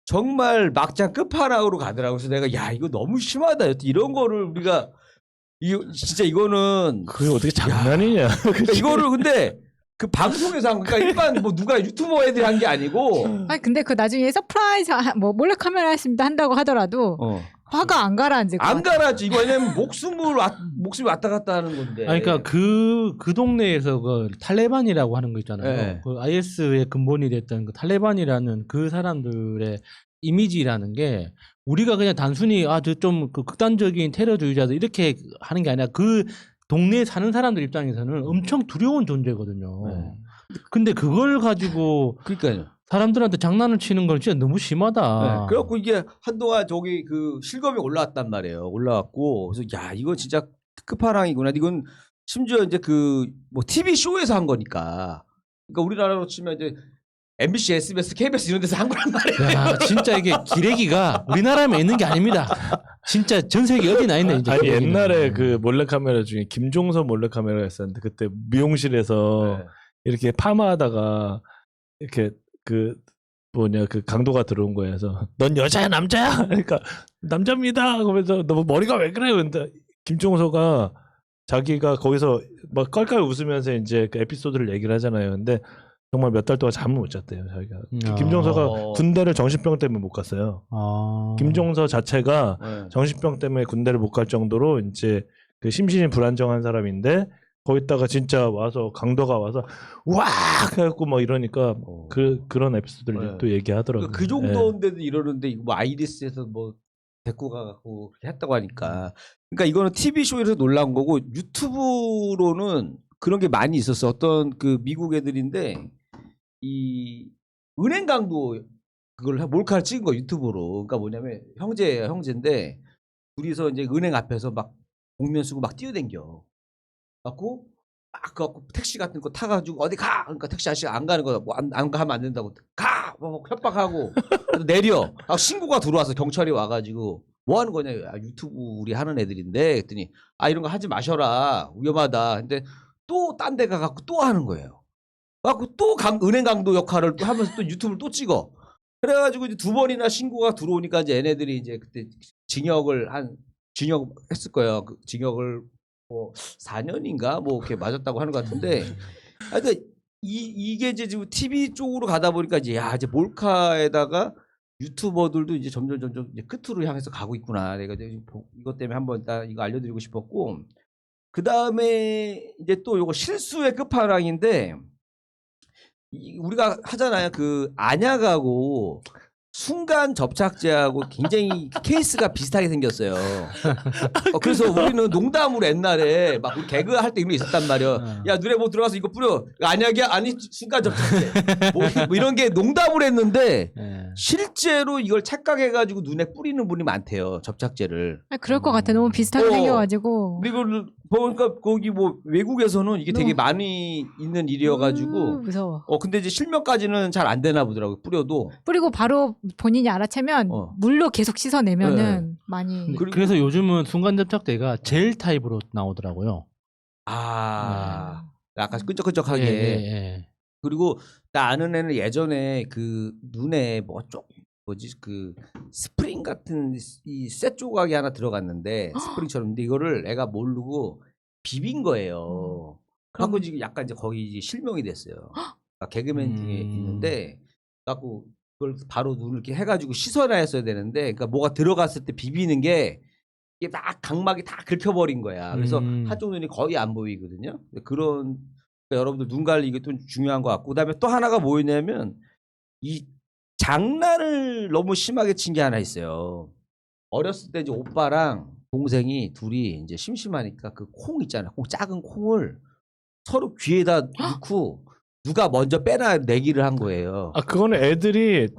정말 막장 끝판왕으로 가더라고요. 그래서 내가 야 이거 너무 심하다. 이런 거를 우리가 진짜 이거는 그게 어떻게 장난이냐. 그러니까 이거를 근데 그 방송에서 한 그러니까 일반 뭐 누가 유튜버 애들이 한 게 아니고 아니 근데 그 나중에 서프라이즈 뭐 몰래 카메라 했습니다 한다고 하더라도 화가 안 가라앉을 것 안 같아. 가라지. 이거 왜냐면 목숨이 왔다 갔다 하는 건데. 아니, 그러니까 그 동네에서 그 탈레반이라고 하는 거 있잖아요. 네. 그 IS의 근본이 됐던 그 탈레반이라는 그 사람들의 이미지라는 게 우리가 그냥 단순히 좀 그 극단적인 테러주의자들 이렇게 하는 게 아니라 그 동네에 사는 사람들 입장에서는 엄청 두려운 존재거든요. 네. 근데 그걸 가지고 그러니까요. 사람들한테 장난을 치는 건 진짜 너무 심하다. 네. 그래갖고 이게 한동안 저기 그 실검이 올라왔단 말이에요. 올라왔고 그래서 야 이거 진짜 끝판왕이구나. 이건 심지어 이제 그 뭐 TV 쇼에서 한 거니까. 그러니까 우리나라로 치면 이제 MBC, SBS, KBS 이런 데서 한 거란 말이에요. 야, 진짜 이게 기레기가 우리나라에만 있는 게 아닙니다. 진짜 전 세계 어디나 있네. 이제 아니 기레기는. 옛날에 그 몰래카메라 중에 김종서 몰래카메라가 있었는데 그때 미용실에서 네. 이렇게 파마하다가 이렇게 그 강도가 들어온 거예요. 그래서 넌 여자야 남자야? 그러니까 남자입니다. 그러면서 너 머리가 왜 그래? 근데 김종서가 자기가 거기서 막 깔깔 웃으면서 이제 그 에피소드를 얘기를 하잖아요. 근데 정말 몇 달 동안 잠을 못 잤대요. 자기가. 김종서가 군대를 정신병 때문에 못 갔어요. 김종서 자체가 네. 정신병 때문에 군대를 못 갈 정도로 이제 그 심신이 불안정한 사람인데 거기다가 진짜 와서 강도가 와서 와 해갖고 막 이러니까 그런 에피소드를 네. 또 얘기하더라고요. 그 정도인데도 이러는데 이거 뭐 아이리스에서 뭐 데리고 가고 했다고 하니까. 그러니까 이거는 TV 쇼에서 놀라운 거고 유튜브로는 그런 게 많이 있었어. 어떤 그 미국 애들인데 이 은행 강도 그걸 몰카를 찍은 거 유튜브로. 그러니까 뭐냐면 형제예요. 형제인데 둘이서 이제 은행 앞에서 막 복면 쓰고 막 뛰어댕겨. 갖고 막 택시 같은 거 타가지고 어디 가. 그러니까 택시 아저씨가 안 가는 거야. 뭐 안 가면 안 된다고. 가. 뭐 협박하고 그래서 내려. 신고가 들어와서 경찰이 와가지고 뭐 하는 거냐. 유튜브 우리 하는 애들인데 그랬더니 이런 거 하지 마셔라. 위험하다. 근데 또 딴 데 가갖고 또 하는 거예요. 그래갖고 또 은행 강도 역할을 또 하면서 또 유튜브를 또 찍어. 그래가지고 이제 2번이나 신고가 들어오니까 이제 얘네들이 이제 그때 징역 했을 거예요. 그 징역을 뭐 4년인가 뭐 이렇게 맞았다고 하는 것 같은데. 하여튼 이게 이제 지금 TV 쪽으로 가다 보니까 이제 이제 몰카에다가 유튜버들도 이제 점점 이제 끝으로 향해서 가고 있구나. 내가 이제 이것 때문에 한번 이거 알려드리고 싶었고. 그 다음에 이제 또 요거 실수의 끝판왕인데 우리가 하잖아요. 그 안약하고 순간 접착제하고 굉장히 케이스가 비슷하게 생겼어요. 그래서 우리는 농담으로 옛날에 막 우리 개그 할 때 이런 게 있었단 말이야. 야 눈에 뭐 들어가서 이거 뿌려. 안약이야? 아니 순간 접착제. 뭐 이런 게 농담을 했는데 실제로 이걸 착각해가지고 눈에 뿌리는 분이 많대요. 접착제를. 그럴 것 같아. 너무 비슷하게 생겨가지고. 그리고 보니까 거기 뭐 외국에서는 이게 되게 많이 있는 일이어가지고. 무서워. 근데 이제 실명까지는 잘 안 되나 보더라고요. 뿌리고 바로 본인이 알아채면 물로 계속 씻어내면은 많이. 그래서 요즘은 순간접착제가 젤 타입으로 나오더라고요. 약간 끈적끈적하게. 예. 그리고 나 아는 애는 예전에 그 눈에 그 스프링 같은 이 쇠 조각이 하나 들어갔는데 스프링처럼. 근데 이거를 애가 모르고 비빈 거예요. 갖고 지금 약간 이제 거의 이제 실명이 됐어요. 그러니까 개그맨 중에 있는데 갖고 그걸 바로 눈을 이렇게 해가지고 씻어놔야 되는데, 그러니까 뭐가 들어갔을 때 비비는 게 이게 막 각막이 다 긁혀버린 거야. 그래서 한쪽 눈이 거의 안 보이거든요. 그런 그러니까 여러분들 눈 관리 좀 중요한 것 같고, 그다음에 또 하나가 뭐였냐면 이 장난을 너무 심하게 친 게 하나 있어요. 어렸을 때 이제 오빠랑 동생이 둘이 이제 심심하니까 그 콩 있잖아요. 콩 작은 콩을 서로 귀에다 넣고 누가 먼저 빼나 내기를 한 거예요. 아 그거는 애들이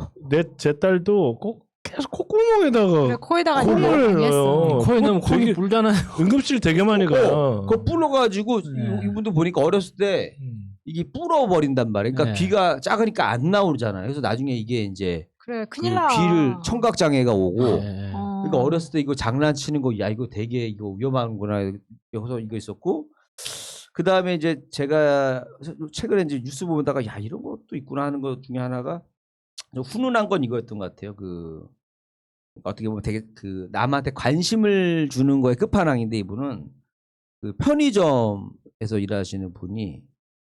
제 딸도 꼭 계속 콧구멍에다가 그래, 코에다가 콩을 많이 했어. 넣어요. 코에 넣으면 되게 콩이 불잖아요. 응급실 되게 많이 가요. 그거 불러가지고 이분도 보니까 어렸을 때 이게 불어버린단 말이에요. 그러니까 네. 귀가 작으니까 안 나오잖아요. 그래서 나중에 이게 이제 그래 그 큰일 나. 귀를 청각 장애가 오고. 네. 그러니까 어렸을 때 이거 장난치는 거, 야 이거 되게 이거 위험한구나. 여기서 이거 있었고, 그 다음에 이제 제가 최근에 이제 뉴스 보다가 야 이런 것도 있구나 하는 것 중에 하나가 좀 훈훈한 건 이거였던 것 같아요. 그 어떻게 보면 되게 그 남한테 관심을 주는 거에 끝판왕인데, 이분은 그 편의점에서 일하시는 분이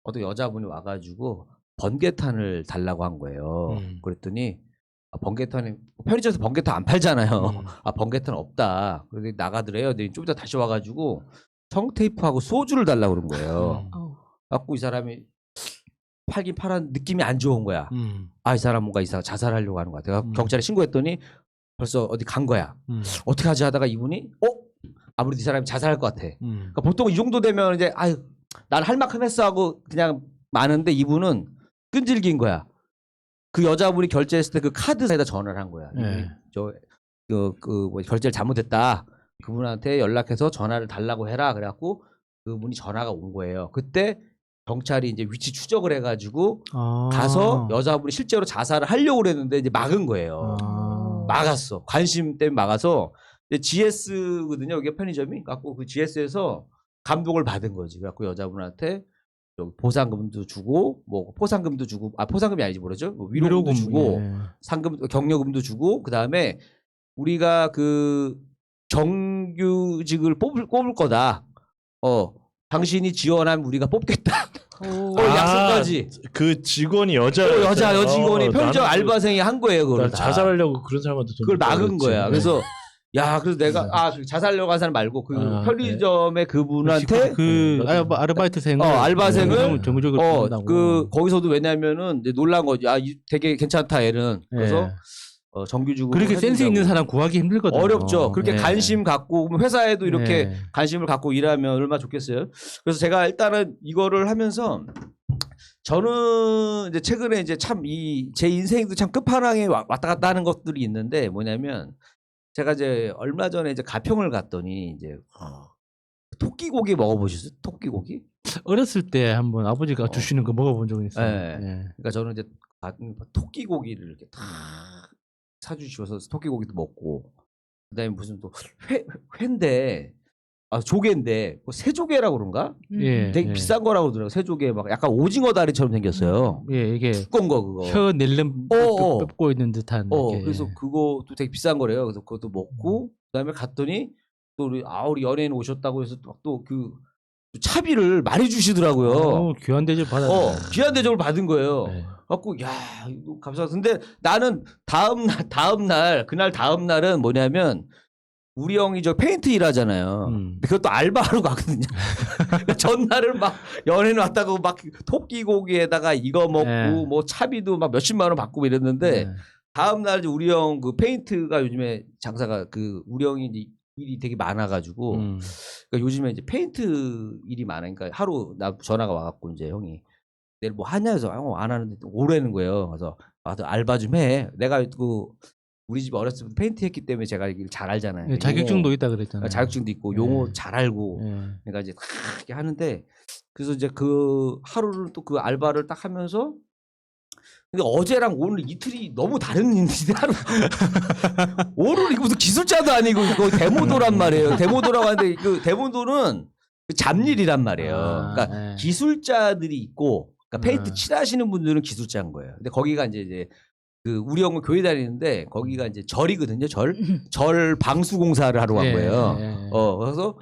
어떤 여자분이 와가지고 번개탄을 달라고 한 거예요. 그랬더니 번개탄이 편의점에서 번개탄 안 팔잖아요. 아 번개탄 없다. 그래서 나가더래요. 근데 좀 이따 다시 와가지고 청테이프하고 소주를 달라고 그런 거예요. 갖고 이 사람이 팔긴 팔았는데 느낌이 안 좋은 거야. 아 이 사람 뭔가 이상 자살하려고 하는 것 같아. 경찰에 신고했더니 벌써 어디 간 거야. 어떻게 하지 하다가 이분이 아무래도 이 사람이 자살할 것 같아. 그러니까 보통 이 정도 되면 이제 아유 난 할 만큼 했어 하고 그냥 마는데, 이분은 끈질긴 거야. 그 여자분이 결제했을 때 그 카드사에다 전화를 한 거야. 네. 뭐 결제를 잘못했다. 그분한테 연락해서 전화를 달라고 해라. 그래갖고 그분이 전화가 온 거예요. 그때 경찰이 이제 위치 추적을 해가지고 가서 여자분이 실제로 자살을 하려고 그랬는데 이제 막은 거예요. 막았어. 관심 때문에 막아서. GS거든요. 여기 편의점이. 갖고 그 GS에서 감동을 받은 거지. 그래갖고 여자분한테 보상금도 주고, 뭐 포상금도 주고, 포상금이 아니지 뭐죠? 뭐 위로금도 주고, 예. 상금, 격려금도 주고, 그 다음에 우리가 그 정규직을 뽑을 거다. 당신이 지원하면 우리가 뽑겠다. 약속까지. 그 직원이 여자 여자 직원이 편의점 알바생이 한 거예요. 그걸 다. 자살하려고 그런 사람한테 돈 그걸 막은 줬다 거야. 그랬지. 그래서 야, 그래서 내가 자살하려고 한 사람 말고 그 편의점의 그분한테 아르바이트생을 알바생을 정규직으로 뽑는다고. 거기서도 왜냐면은 이제 놀란 거지. 되게 괜찮다 얘는. 그래서 정규직으로 그렇게 센스 있는 사람 구하기 힘들거든요. 어렵죠. 그렇게 네. 관심 갖고 회사에도 이렇게 네. 관심을 갖고 일하면 얼마나 좋겠어요. 그래서 제가 일단은 이거를 하면서 저는 이제 최근에 이제 참 제 인생도 참 끝판왕에 왔다 갔다 하는 것들이 있는데, 뭐냐면 제가 이제 얼마 전에 이제 가평을 갔더니 이제 토끼고기 먹어보셨어요? 토끼고기? 어렸을 때 한번 아버지가 주시는 거 먹어본 적은 있어요. 네. 네. 그러니까 저는 이제 토끼고기를 이렇게 다 사주셔서 토끼고기도 먹고, 그다음에 무슨 또 회인데 조개인데 뭐 새조개라고 그런가? 예, 되게 예. 비싼 거라고 그러더라고요. 새조개 막 약간 오징어 다리처럼 생겼어요. 예, 이게 두꺼운 거 그거. 혀 낼름 뺏고 있는 듯한. 이렇게. 그래서 그것도 되게 비싼 거래요. 그래서 그것도 먹고, 그다음에 갔더니 또 우리 연예인 오셨다고 해서 또 그 차비를 많이 주시더라고요. 귀한 대접 받았네. 귀한 대접을 받은 거예요. 네. 갖고 야 이거 감사하다. 근데 나는 그날 다음 날은 뭐냐면 우리 형이 저 페인트 일하잖아요. 근데 그것도 알바하러 가거든요. 전날을 막 연예인 왔다고 막 토끼고기에다가 이거 먹고 네. 뭐 차비도 막 몇십만 원 받고 이랬는데, 네. 다음 날 이제 우리 형 그 페인트가 요즘에 장사가 우리 형이 이제 일이 되게 많아가지고 그러니까 요즘에 이제 페인트 일이 많으니까 하루 전화가 와갖고 이제 형이 내일 뭐 하냐 해서 안 하는데 오래는 거예요. 그래서 너 알바 좀 해. 내가 우리 집 어렸을 때 페인트 했기 때문에 제가 이걸 잘 알잖아요. 네, 자격증도 있다 그랬잖아요. 자격증도 있고 용어 네. 잘 알고. 네. 그러니까 이제 이렇게 하는데, 그래서 이제 그 하루를 또 그 알바를 딱 하면서, 근데 어제랑 오늘 이틀이 너무 다른 일인데 하루 오늘 이거 무슨 기술자도 아니고 이거 데모도란 말이에요. 데모도라고 하는데 그 데모도는 잡일이란 말이에요. 그러니까 네. 기술자들이 있고, 그러니까 페인트 칠하시는 분들은 기술자인 거예요. 근데 거기가 이제 그 우리 형은 교회 다니는데 거기가 이제 절이거든요. 절 방수 공사를 하러 간 예, 거예요. 예, 예. 그래서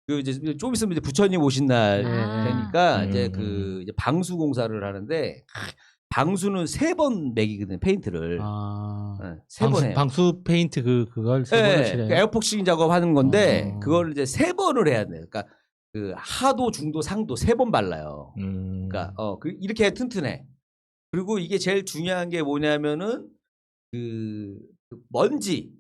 그 이제 좀 있으면 이제 부처님 오신 날 아. 되니까 이제 그 이제 방수 공사를 하는데 방수는 3번 매기거든 페인트를. 아. 네, 3번 해요. 방수 페인트 그걸 3번을 네, 칠해요. 그 에어폭싱 작업하는 건데 어. 그걸 이제 3번을 해야 돼. 그러니까 그 하도, 중도, 상도 3번 발라요. 그러니까 이렇게 튼튼해. 그리고 이게 제일 중요한 게 뭐냐면은 그 먼지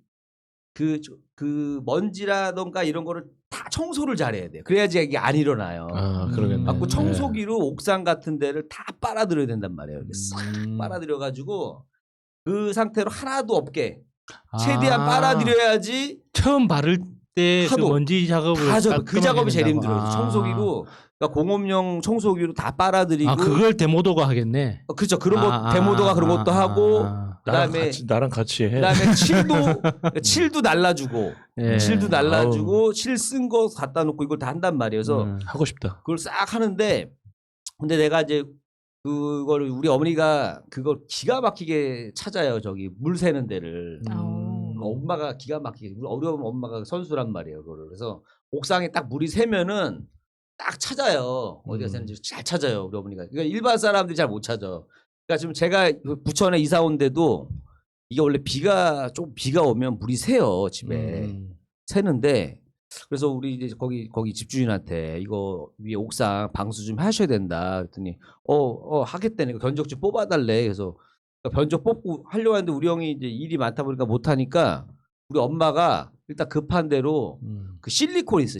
그 먼지라던가 이런 거를 다 청소를 잘해야 돼요. 그래야지 이게 안 일어나요. 아, 그러겠네. 갖고 네. 청소기로 옥상 같은 데를 다 빨아들여야 된단 말이에요. 이렇게 싹 빨아들여가지고 그 상태로 하나도 없게 최대한 아. 빨아들여야지 처음 바를 때 그 하도 먼지 작업을 다 그 깔끔하게 작업이 제일 된다고. 힘들어요. 아. 청소기로 그러니까 공업용 청소기로 다 빨아들이고 아 그걸 데모도가 하겠네. 그렇죠. 그런 거 데모도가 그런 것도 하고 그다음에 나랑 같이 해. 그다음에 칠도 날라주고 예. 칠도 날라주고 칠 쓴 거 갖다 놓고 이걸 다 한단 말이에요. 그래서 하고 싶다. 그걸 싹 하는데 근데 내가 이제 그걸 우리 어머니가 그걸 기가 막히게 찾아요. 저기 물 새는 데를. 엄마가 기가 막히게 우리 어려운 엄마가 선수란 말이에요. 그거를. 그래서 옥상에 딱 물이 새면은 딱 찾아요. 어디가 새는지 잘 찾아요. 우리 어머니가. 그러니까 일반 사람들이 잘 못 찾아. 그러니까 지금 제가 부천에 이사 온데도 이게 원래 비가 오면 물이 새요. 집에. 새는데 그래서 우리 이제 거기 집주인한테 이거 위에 옥상 방수 좀 하셔야 된다. 그랬더니 하겠다니까 견적지 뽑아달래. 그래서 견적 뽑고 하려고 하는데 우리 형이 이제 일이 많다 보니까 못 하니까 우리 엄마가 일단 급한 대로 그 실리콘 있어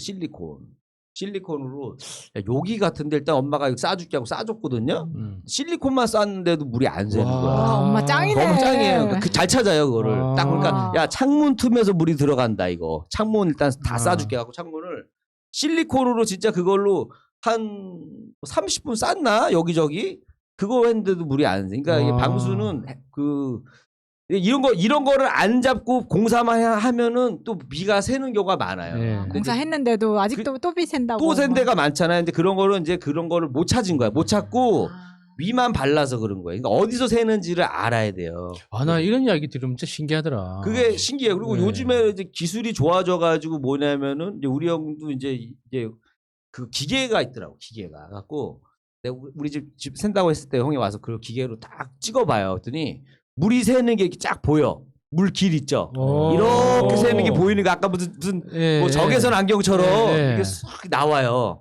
실리콘으로 야, 여기 같은데 일단 엄마가 이거 싸줄게 하고 싸줬거든요. 실리콘만 쌌는데도 물이 안 새는 거야. 와, 엄마 짱이네. 너무 짱이에요. 잘 찾아요 그거를. 아. 딱 그러니까 야 창문 틈에서 물이 들어간다 이거. 창문 일단 다 싸줄게 하고 창문을 실리콘으로 진짜 그걸로 한 30분 쌌나 여기저기 그거 했는데도 물이 안 새. 그러니까 이게 와. 방수는 그 이런 거를 안 잡고 공사만 하면은 또 비가 새는 경우가 많아요. 네. 근데 공사했는데도 아직도 또 비 샌다고. 또 샌 데가 많잖아요. 근데 그런 거를 못 찾은 거야. 못 찾고 위만 발라서 그런 거예요. 그러니까 어디서 새는지를 알아야 돼요. 아, 나 이런 이야기 들으면 진짜 신기하더라. 그게 신기해요. 그리고 네. 요즘에 이제 기술이 좋아져가지고 뭐냐면은 이제 우리 형도 이제 그 기계가 있더라고. 기계가 갖고 내가 우리 집 샌다고 했을 때 형이 와서 그 기계로 딱 찍어봐요. 그랬더니 물이 새는 게 이렇게 쫙 보여. 물 길 있죠. 이렇게 새는 게 보이는 거 아까 무슨 예, 뭐 적외선 안경처럼 예. 이렇게 싹 나와요.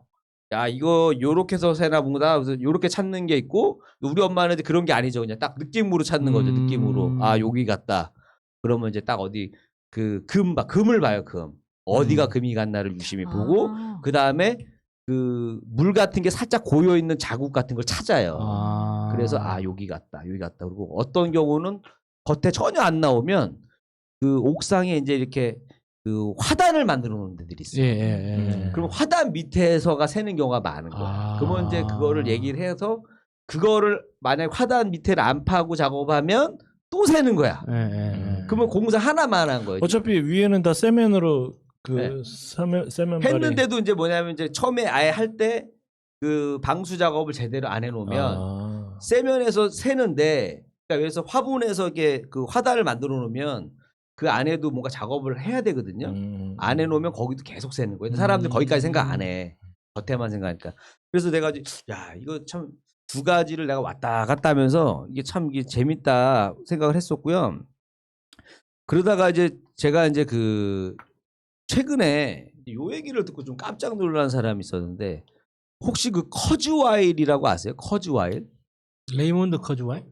야 이거 요렇게 해서 새나 보다. 그래서 요렇게 찾는 게 있고 우리 엄마는 이제 그런 게 아니죠. 그냥 딱 느낌으로 찾는 거죠. 느낌으로. 아 여기 갔다. 그러면 이제 딱 어디 그 금을 봐요. 금. 어디가 금이 갔나를 유심히 보고 그 다음에 그 물 같은 게 살짝 고여 있는 자국 같은 걸 찾아요. 그래서 여기 갔다. 그리고 어떤 경우는 겉에 전혀 안 나오면 그 옥상에 이제 이렇게 그 화단을 만들어 놓은 데들이 있어요. 그럼 화단 밑에서가 새는 경우가 많은 거예요. 그러면 이제 그거를 얘기를 해서 그거를 만약 화단 밑에를 안 파고 작업하면 또 새는 거야. 그러면 공사 하나만 한 거예요. 어차피 위에는 다 세면으로 네. 세면발이 했는데도 이제 뭐냐면 이제 처음에 아예 할 때 그 방수 작업을 제대로 안 해놓으면 세면에서 새는데 그러니까 그래서 화분에서 이게 그 화단을 만들어 놓으면 그 안에도 뭔가 작업을 해야 되거든요. 안 해놓으면 거기도 계속 새는 거예요. 사람들 거기까지 생각 안 해. 겉에만 생각하니까. 그래서 내가 야 이거 참 두 가지를 내가 왔다 갔다 하면서 이게 재밌다 생각을 했었고요. 그러다가 이제 제가 이제 그 최근에 요 얘기를 듣고 좀 깜짝 놀란 사람이 있었는데 혹시 그 커즈와일이라고 아세요? 커즈와일? 레이몬드 커즈와일?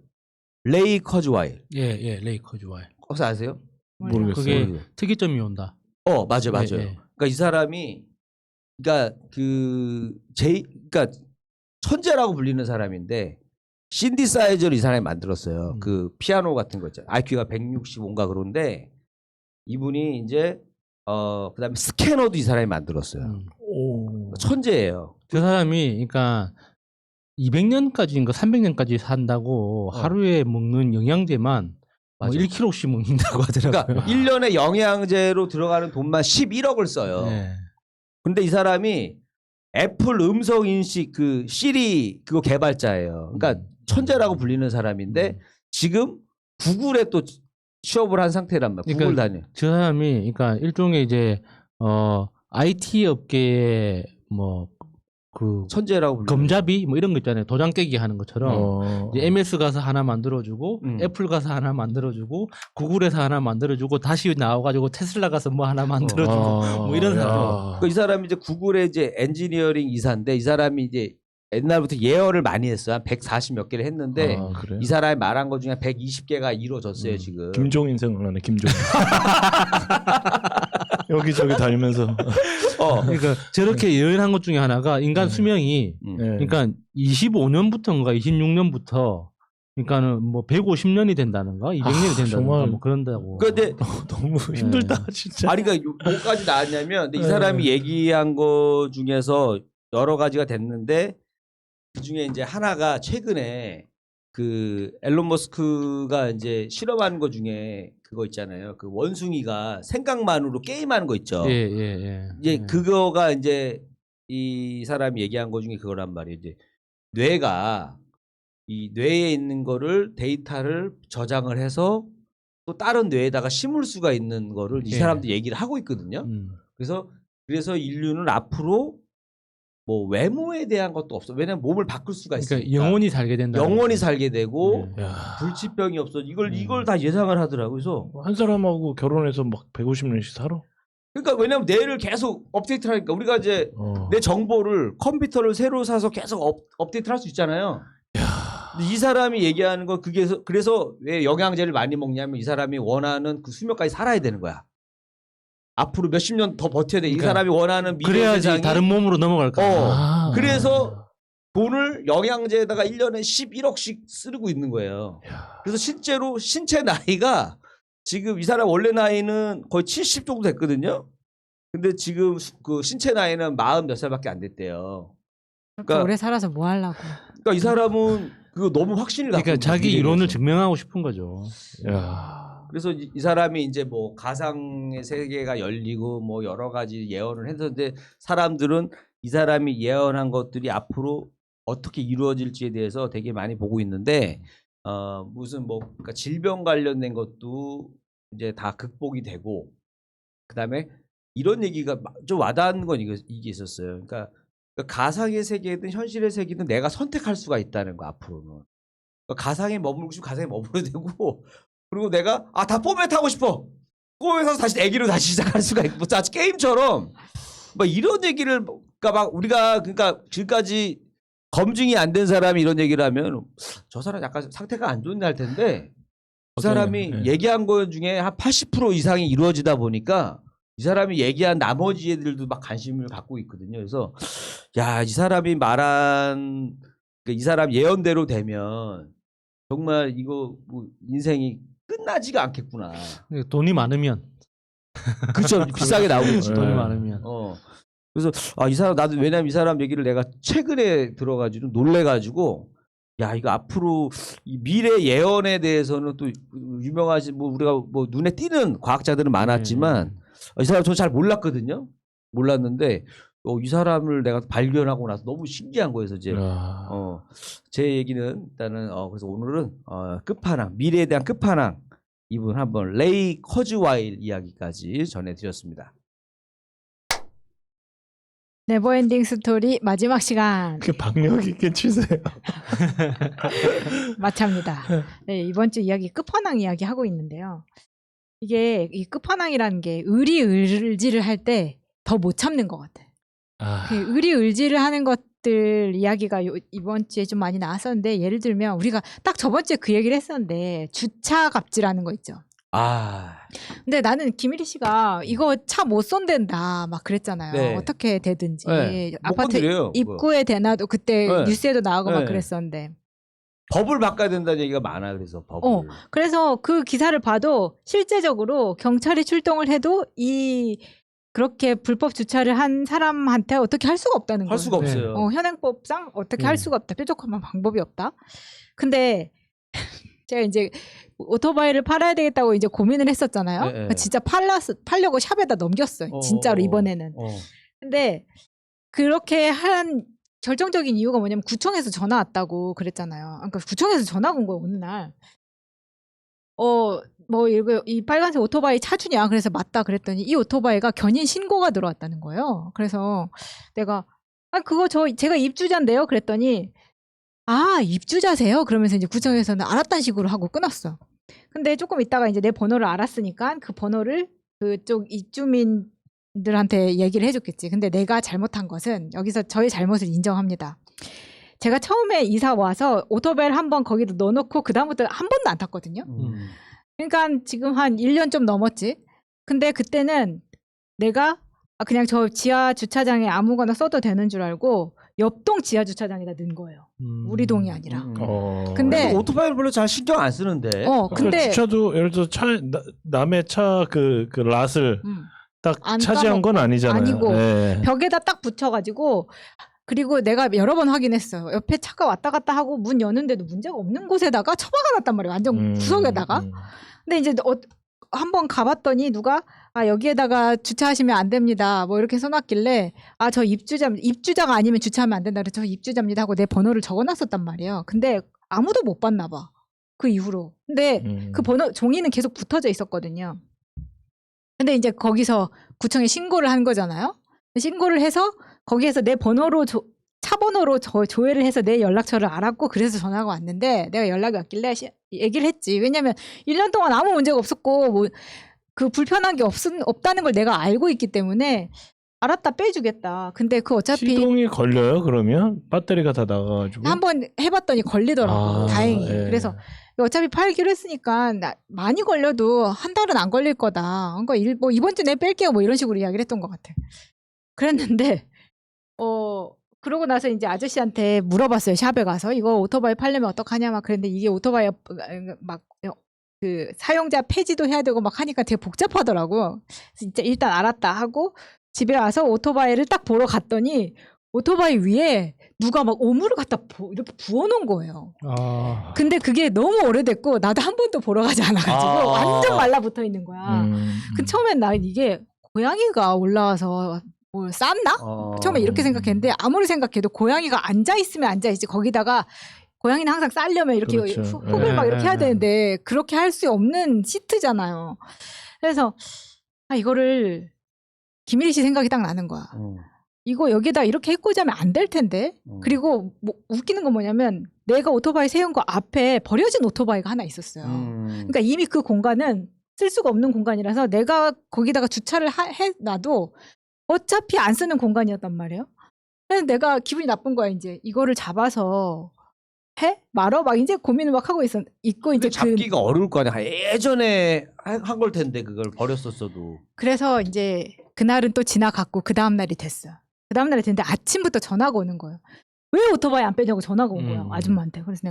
레이 커즈와일. 예, 레이 커즈와일. 혹시 아세요? 모르겠어요. 그게 특이점이 온다. 맞아요. 예. 그러니까 이 사람이 그러니까 그러니까 천재라고 불리는 사람인데 신디사이저를 이 사람이 만들었어요. 그 피아노 같은 거 있잖아요. IQ가 165인가 그런데 이분이 이제 그다음에 스캐너도 이 사람이 만들었어요. 천재예요. 그 사람이 그러니까 200년까지인가 300년까지 산다고 하루에 먹는 영양제만 뭐 1kg씩 먹는다고 하더라고요. 그러니까 1년에 영양제로 들어가는 돈만 11억을 써요. 네. 근데 이 사람이 애플 음성 인식 그 시리 그거 개발자예요. 그러니까 천재라고 불리는 사람인데 지금 구글에 또 취업을 한 상태란 말이야. 구글 다녀. 저 사람이 그러니까 일종의 이제 IT 업계에 뭐 그 천재라고 불리는 검잡이 뭐 이런 거 있잖아요. 도장 깨기 하는 것처럼 이제 MS 가서 하나 만들어주고 애플 가서 하나 만들어주고 구글에서 하나 만들어주고 다시 나와가지고 테슬라 가서 뭐 하나 만들어주고 뭐 이런 사람. 그러니까 이 사람이 이제 구글의 이제 엔지니어링 이사인데 이 사람이 이제 옛날부터 예언을 많이 했어요. 한 140 몇 개를 했는데 그래요? 이 사람이 말한 것 중에 120개가 이루어졌어요 지금. 김종인 생각나네. 김종인. 여기저기 다니면서. 그러니까 저렇게 예언한 것 중에 하나가 인간 수명이 네. 그러니까 25년부터인가 26년부터 그러니까는 뭐 150년이 된다는가 200년이 된다는가 정말. 뭐 그런다고. 근데 너무 힘들다 진짜. 아니 그러니까 뭐까지 나왔냐면 근데 이 사람이 얘기한 거 중에서 여러 가지가 됐는데 그 중에 이제 하나가 최근에 그 앨런 머스크가 이제 실험하는 거 중에 그거 있잖아요. 그 원숭이가 생각만으로 게임하는 거 있죠. 이제 그거가 이제 이 사람이 얘기한 거 중에 그거란 말이에요. 이제 뇌가 이 뇌에 있는 거를 데이터를 저장을 해서 또 다른 뇌에다가 심을 수가 있는 거를 이 사람도 얘기를 하고 있거든요. 그래서 인류는 앞으로 뭐 외모에 대한 것도 없어. 왜냐면 몸을 바꿀 수가 있으니까. 그러니까 영원히 살게 된다. 영원히 살게 되고 야. 불치병이 없어. 이걸 다 예상을 하더라고. 그래서 한 사람하고 결혼해서 막 150년씩 살아? 그러니까 왜냐면 뇌를 계속 업데이트를 하니까 우리가 이제 내 정보를 컴퓨터를 새로 사서 계속 업데이트를 할 수 있잖아요. 근데 이 사람이 얘기하는 건 그래서 왜 영양제를 많이 먹냐면 이 사람이 원하는 그 수명까지 살아야 되는 거야. 앞으로 몇십 년 더 버텨야 돼. 이 사람이 원하는 미래 그래야지 세상이 다른 몸으로 넘어갈까. 그래서 돈을 영양제에다가 1년에 11억씩 쓰고 있는 거예요. 그래서 실제로 신체 나이가 지금 이 사람 원래 나이는 거의 70 정도 됐거든요. 근데 지금 그 신체 나이는 40 몇 살밖에 안 됐대요. 그러니까 오래 살아서 뭐 하려고. 그러니까 이 사람은 그거 너무 확신을 갖고 그러니까 자기 미래에 이론을 대해서. 증명하고 싶은 거죠. 야. 그래서 이 사람이 이제 뭐 가상의 세계가 열리고 뭐 여러 가지 예언을 했는데 사람들은 이 사람이 예언한 것들이 앞으로 어떻게 이루어질지에 대해서 되게 많이 보고 있는데 무슨 뭐 그러니까 질병 관련된 것도 이제 다 극복이 되고 그다음에 이런 얘기가 좀 와닿는 건 이게 있었어요. 그러니까 가상의 세계든 현실의 세계든 내가 선택할 수가 있다는 거 앞으로는. 그러니까 가상에 머물고 싶으면 가상에 머물어도 되고 그리고 내가 다 포맷 하고 싶어. 포맷해서 다시 애기로 다시 시작할 수가 있고 마치 게임처럼 막 이런 얘기를 그러니까 막 우리가 그러니까 지금까지 검증이 안 된 사람이 이런 얘기를 하면 저 사람 약간 상태가 안 좋네 할 텐데 그 사람이 얘기한 거 중에 한 80% 이상이 이루어지다 보니까 이 사람이 얘기한 나머지 애들도 막 관심을 갖고 있거든요. 그래서 야, 이 사람이 말한 이 사람 예언대로 되면 정말 이거 뭐 인생이 끝나지가 않겠구나. 돈이 많으면. 그렇죠. 비싸게 나오겠지. 돈이 많으면. 그래서 이 사람 나도 왜냐면 이 사람 얘기를 내가 최근에 들어가지고 놀래가지고 야 이거 앞으로 이 미래 예언에 대해서는 또 유명하신 뭐 우리가 뭐 눈에 띄는 과학자들은 많았지만 이 사람 저 잘 몰랐거든요. 몰랐는데 이 사람을 내가 발견하고 나서 너무 신기한 거예요. 이제 제 얘기는 일단은 그래서 오늘은 끝판왕 미래에 대한 끝판왕 이분 한번 레이 커즈와일 이야기까지 전해드렸습니다. 네버엔딩 스토리 마지막 시간 그 박력 있게 치세요. 마치합니다. 네, 이번 주 이야기 끝판왕 이야기 하고 있는데요. 이게 이 끝판왕이라는 게 의리의지를 할 때 더 못 참는 것 같아. 그 의리의지를 하는 것들 이야기가 이번 주에 좀 많이 나왔었는데 예를 들면 우리가 딱 저번 주에 그 얘기를 했었는데 주차 갑질하는 거 있죠. 근데 나는 김일희 씨가 이거 차 못 쏜댄다 막 그랬잖아요. 네. 어떻게 되든지 네. 아파트 건드려요, 입구에 대놔도 그때 네. 뉴스에도 나오고 막 네. 그랬었는데 법을 바꿔야 된다는 얘기가 많아. 그래서 법을. 그래서 그 기사를 봐도 실제적으로 경찰이 출동을 해도 그렇게 불법 주차를 한 사람한테 어떻게 할 수가 없다는 거예요. 할 수가 없어요. 현행법상 어떻게 할 수가 없다. 뾰족한 방법이 없다. 근데 제가 이제 오토바이를 팔아야 되겠다고 이제 고민을 했었잖아요. 네. 그러니까 진짜 팔려고 샵에다 넘겼어요. 진짜로 이번에는. 근데 그렇게 한 결정적인 이유가 뭐냐면 구청에서 전화 왔다고 그랬잖아요. 그러니까 구청에서 전화가 온 거예요. 어느 날. 뭐 이거 이 빨간색 오토바이 차주냐? 그래서 맞다 그랬더니 이 오토바이가 견인 신고가 들어왔다는 거예요. 그래서 내가 그거 제가 입주자인데요. 그랬더니 입주자세요? 그러면서 이제 구청에서는 알았다는 식으로 하고 끊었어. 근데 조금 있다가 이제 내 번호를 알았으니까 그 번호를 그쪽 입주민들한테 얘기를 해줬겠지. 근데 내가 잘못한 것은 여기서 저의 잘못을 인정합니다. 제가 처음에 이사 와서 오토바이를 한번 거기다 넣어놓고 그다음부터 한 번도 안 탔거든요. 그러니까 지금 한 1년 좀 넘었지. 근데 그때는 내가 그냥 저 지하 주차장에 아무거나 써도 되는 줄 알고 옆동 지하 주차장에다 넣은 거예요. 우리 동이 아니라. 근데 오토바이를 별로 잘 신경 안 쓰는데. 근데 주차도 예를 들어 남의 차 그 랏을 딱 안 차지한 건 아니잖아요. 아니고 네. 벽에다 딱 붙여가지고 그리고 내가 여러 번 확인했어요. 옆에 차가 왔다 갔다 하고 문 여는데도 문제가 없는 곳에다가 처박아놨단 말이에요. 완전 구석에다가. 근데 이제 한번 가봤더니 누가 여기에다가 주차하시면 안 됩니다. 뭐 이렇게 써놨길래 저 입주자가 아니면 주차하면 안 된다. 그래서 저 입주자입니다 하고 내 번호를 적어놨었단 말이에요. 근데 아무도 못 봤나 봐. 그 이후로. 근데 그 번호 종이는 계속 붙어져 있었거든요. 근데 이제 거기서 구청에 신고를 한 거잖아요. 신고를 해서 거기에서 내 번호로 차 번호로 조회를 해서 내 연락처를 알았고 그래서 전화가 왔는데 내가 연락이 왔길래 얘기를 했지. 왜냐면 1년 동안 아무 문제가 없었고 뭐 그 불편한 게 없다는 걸 내가 알고 있기 때문에 알았다 빼주겠다. 근데 그 어차피 시동이 걸려요 그러면? 배터리가 다 나가가지고 한번 해봤더니 걸리더라고. 다행히. 네. 그래서 어차피 팔기로 했으니까 많이 걸려도 한 달은 안 걸릴 거다. 그러니까 뭐 이번 주 내에 뺄게요. 뭐 이런 식으로 이야기를 했던 것 같아. 그랬는데 그러고 나서 이제 아저씨한테 물어봤어요. 샵에 가서 이거 오토바이 팔려면 어떡하냐 막 그랬는데 이게 오토바이 막 그 사용자 폐지도 해야 되고 막 하니까 되게 복잡하더라고. 진짜 일단 알았다 하고 집에 와서 오토바이를 딱 보러 갔더니 오토바이 위에 누가 막 오물을 갖다 이렇게 부어놓은 거예요. 근데 그게 너무 오래됐고 나도 한 번도 보러 가지 않아가지고 완전 말라붙어 있는 거야. 그 처음엔 나 이게 고양이가 올라와서 뭘 쌌나? 처음에 이렇게 생각했는데 아무리 생각해도 고양이가 앉아있으면 앉아있지. 거기다가 고양이는 항상 싸려면 이렇게 그렇죠. 훅을 막 이렇게 해야 되는데 그렇게 할 수 없는 시트잖아요. 그래서 이거를 김일희 씨 생각이 딱 나는 거야. 이거 여기다 이렇게 해꽂으면 안 될 텐데. 그리고 뭐 웃기는 건 뭐냐면 내가 오토바이 세운 거 앞에 버려진 오토바이가 하나 있었어요. 그러니까 이미 그 공간은 쓸 수가 없는 공간이라서 내가 거기다가 주차를 해놔도 어차피 안 쓰는 공간이었단 말이에요. 그래서 내가 기분이 나쁜 거야. 이제 이거를 잡아서 말어? 막 이제 고민을 막 하고 있고 이제 잡기가 어려울 거 아니야. 예전에 한 걸 텐데 그걸 버렸었어도. 그래서 이제 그날은 또 지나갔고 그 다음 날이 됐어. 그 다음 날이 됐는데 아침부터 전화가 오는 거예요. 왜 오토바이 안 빼냐고 전화가 온 거야. 아줌마한테. 그래서